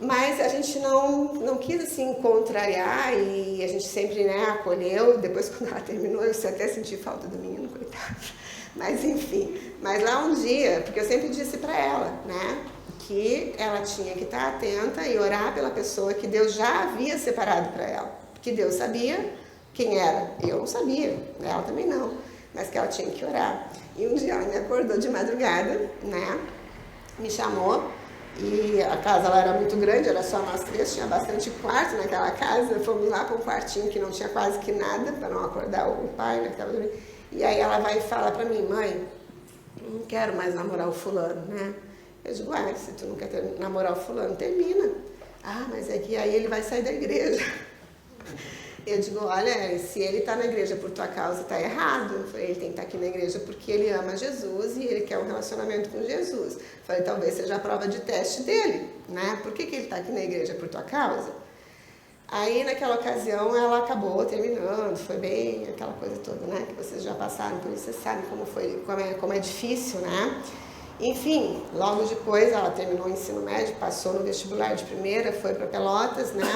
Mas a gente não quis assim contrariar e a gente sempre, né, acolheu. Depois, quando ela terminou, eu até senti falta do menino, coitado. Mas enfim, mas lá um dia, porque eu sempre disse para ela, né, que ela tinha que estar atenta e orar pela pessoa que Deus já havia separado para ela. Porque Deus sabia quem era, eu não sabia, ela também não, mas que ela tinha que orar. E um dia ela me acordou de madrugada, né, me chamou. E a casa ela era muito grande, era só nós três, tinha bastante quarto naquela casa. Fomos lá para um quartinho que não tinha quase que nada, para não acordar o pai, né, que estava dormindo. E aí ela vai e fala para mim, mãe, não quero mais namorar o fulano, né? Eu digo, se tu não quer namorar o fulano, termina. Ah, mas é que aí ele vai sair da igreja. Eu digo, olha, se ele está na igreja por tua causa, está errado. Eu falei, ele tem que estar aqui na igreja porque ele ama Jesus e ele quer um relacionamento com Jesus. Eu falei, talvez seja a prova de teste dele, né? Por que ele está aqui na igreja por tua causa? Aí, naquela ocasião, ela acabou terminando, foi bem aquela coisa toda, né? Que vocês já passaram por isso, vocês sabem como é difícil, né? Enfim, logo depois ela terminou o ensino médio, passou no vestibular de primeira, foi para Pelotas, né?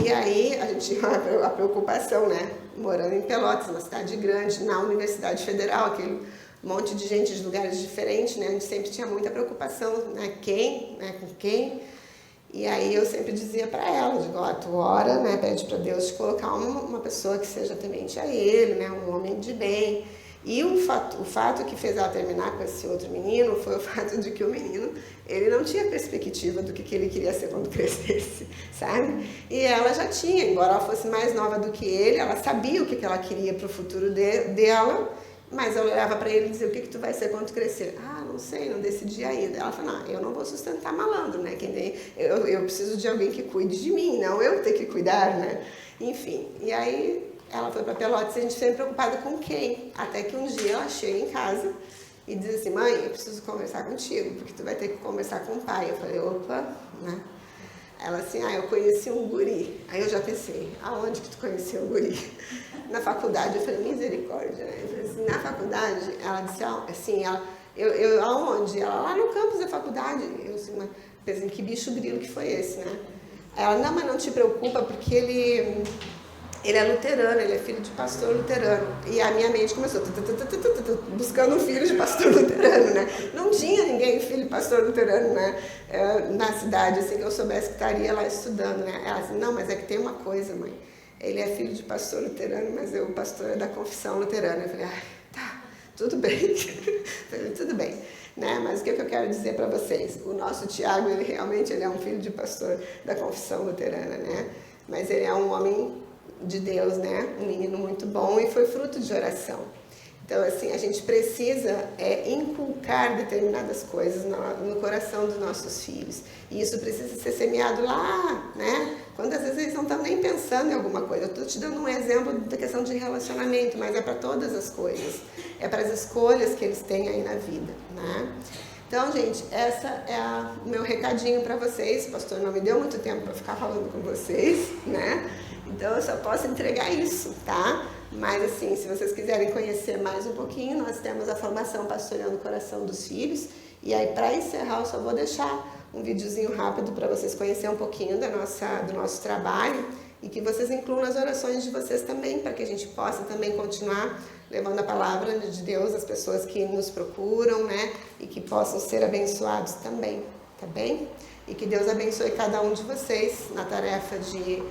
E aí a gente tinha a preocupação, né? Morando em Pelotas, uma cidade grande, na Universidade Federal, aquele monte de gente de lugares diferentes, né? A gente sempre tinha muita preocupação, né? Com quem? E aí eu sempre dizia para ela, digo, tu ora, né? Pede para Deus te colocar uma pessoa que seja temente a Ele, né? Um homem de bem. E o fato que fez ela terminar com esse outro menino foi o fato de que o menino, ele não tinha perspectiva do que ele queria ser quando crescesse, sabe? E ela já tinha, embora ela fosse mais nova do que ele, ela sabia o que ela queria para o futuro dela, mas ela olhava para ele e dizia, o que tu vai ser quando tu crescer? Ah, não sei, não decidi ainda. Ela falou, não, eu não vou sustentar malandro, né? Eu preciso de alguém que cuide de mim, não eu ter que cuidar, né? Enfim, e aí ela foi para Pelotas e a gente sempre preocupada com quem. Até que um dia ela chega em casa e diz assim, mãe, eu preciso conversar contigo, porque tu vai ter que conversar com o pai. Eu falei, opa, né? Ela assim, eu conheci um guri. Aí eu já pensei, aonde que tu conheceu o guri? Na faculdade. Eu falei, misericórdia, né? Eu falei assim, na faculdade? Ela disse, assim, aonde? Ela, lá no campus da faculdade. Eu assim, mas pensei, que bicho grilo que foi esse, né? Ela, não, mas não te preocupa, porque ele é luterano, ele é filho de pastor luterano. E a minha mente começou buscando um filho de pastor luterano, né? Não tinha ninguém filho de pastor luterano, né? Na cidade, assim, que eu soubesse que estaria lá estudando, né? Ela disse, não, mas é que tem uma coisa, mãe. Ele é filho de pastor luterano, mas o pastor é da confissão luterana. Eu falei, tá, tudo bem. Falei, tudo bem. Né? Mas o que eu quero dizer para vocês? O nosso Tiago, ele realmente é um filho de pastor da confissão luterana, né? Mas ele é um homem de Deus, né? Um menino muito bom e foi fruto de oração. Então, assim, a gente precisa inculcar determinadas coisas no coração dos nossos filhos. E isso precisa ser semeado lá, né? Quando às vezes eles não estão nem pensando em alguma coisa. Eu estou te dando um exemplo da questão de relacionamento, mas é para todas as coisas. É para as escolhas que eles têm aí na vida, né? Então, gente, essa é o meu recadinho para vocês. O pastor não me deu muito tempo para ficar falando com vocês, né? Então, eu só posso entregar isso, tá? Mas, assim, se vocês quiserem conhecer mais um pouquinho, nós temos a formação Pastoreando o Coração dos Filhos. E aí, para encerrar, eu só vou deixar um videozinho rápido para vocês conhecerem um pouquinho do nosso trabalho e que vocês incluam nas orações de vocês também, para que a gente possa também continuar levando a palavra de Deus às pessoas que nos procuram, né? E que possam ser abençoados também, tá bem? E que Deus abençoe cada um de vocês na tarefa de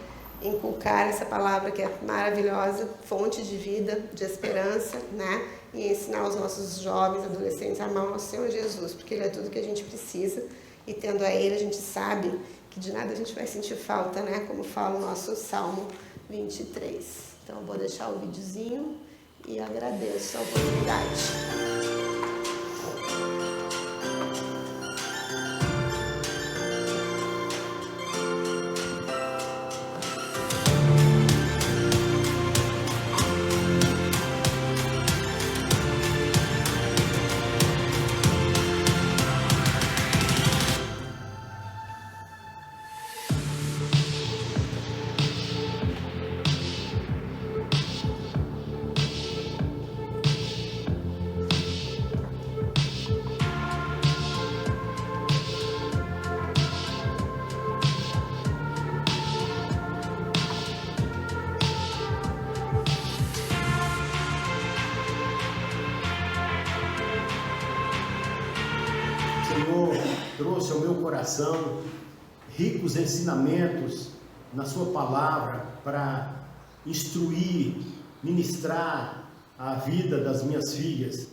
inculcar essa palavra que é maravilhosa, fonte de vida, de esperança, né? E ensinar os nossos jovens, adolescentes a amar o nosso Senhor Jesus, porque Ele é tudo que a gente precisa. E tendo a Ele, a gente sabe que de nada a gente vai sentir falta, né? Como fala o nosso Salmo 23. Então, eu vou deixar o videozinho e agradeço a oportunidade. trouxe ao meu coração ricos ensinamentos na sua palavra para instruir, ministrar a vida das minhas filhas.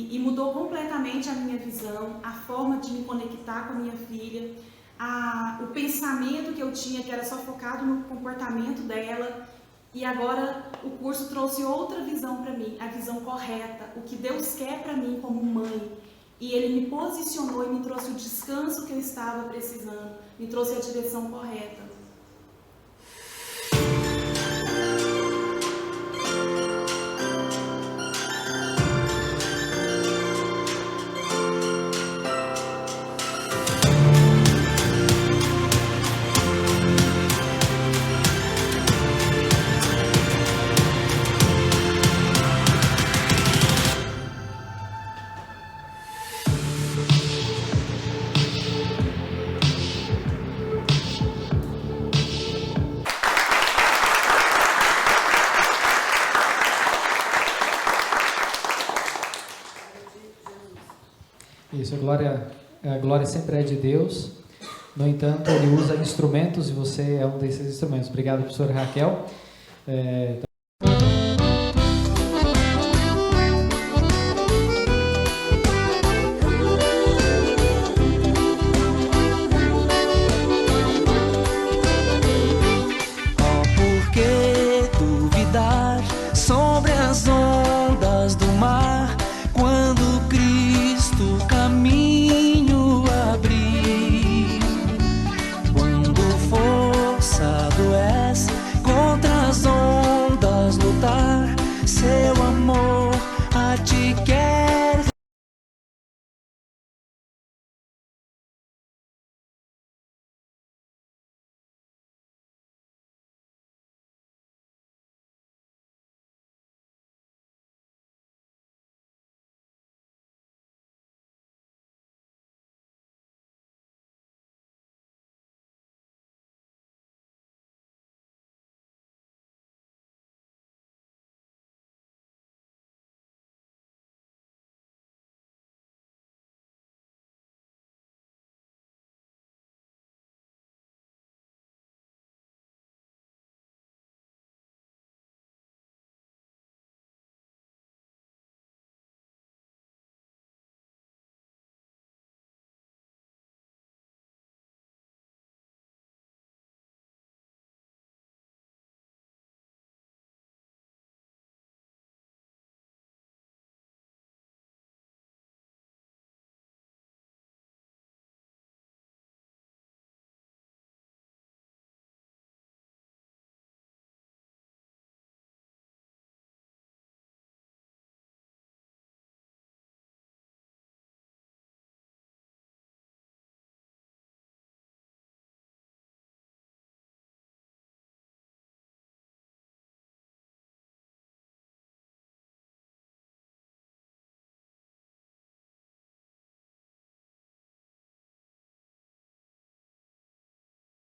E mudou completamente a minha visão, a forma de me conectar com a minha filha, o pensamento que eu tinha, que era só focado no comportamento dela, e agora o curso trouxe outra visão para mim, a visão correta, o que Deus quer para mim como mãe. E Ele me posicionou e me trouxe o descanso que eu estava precisando, me trouxe a direção correta. Isso, a glória sempre é de Deus. No entanto, Ele usa instrumentos e você é um desses instrumentos. Obrigado, professora Raquel.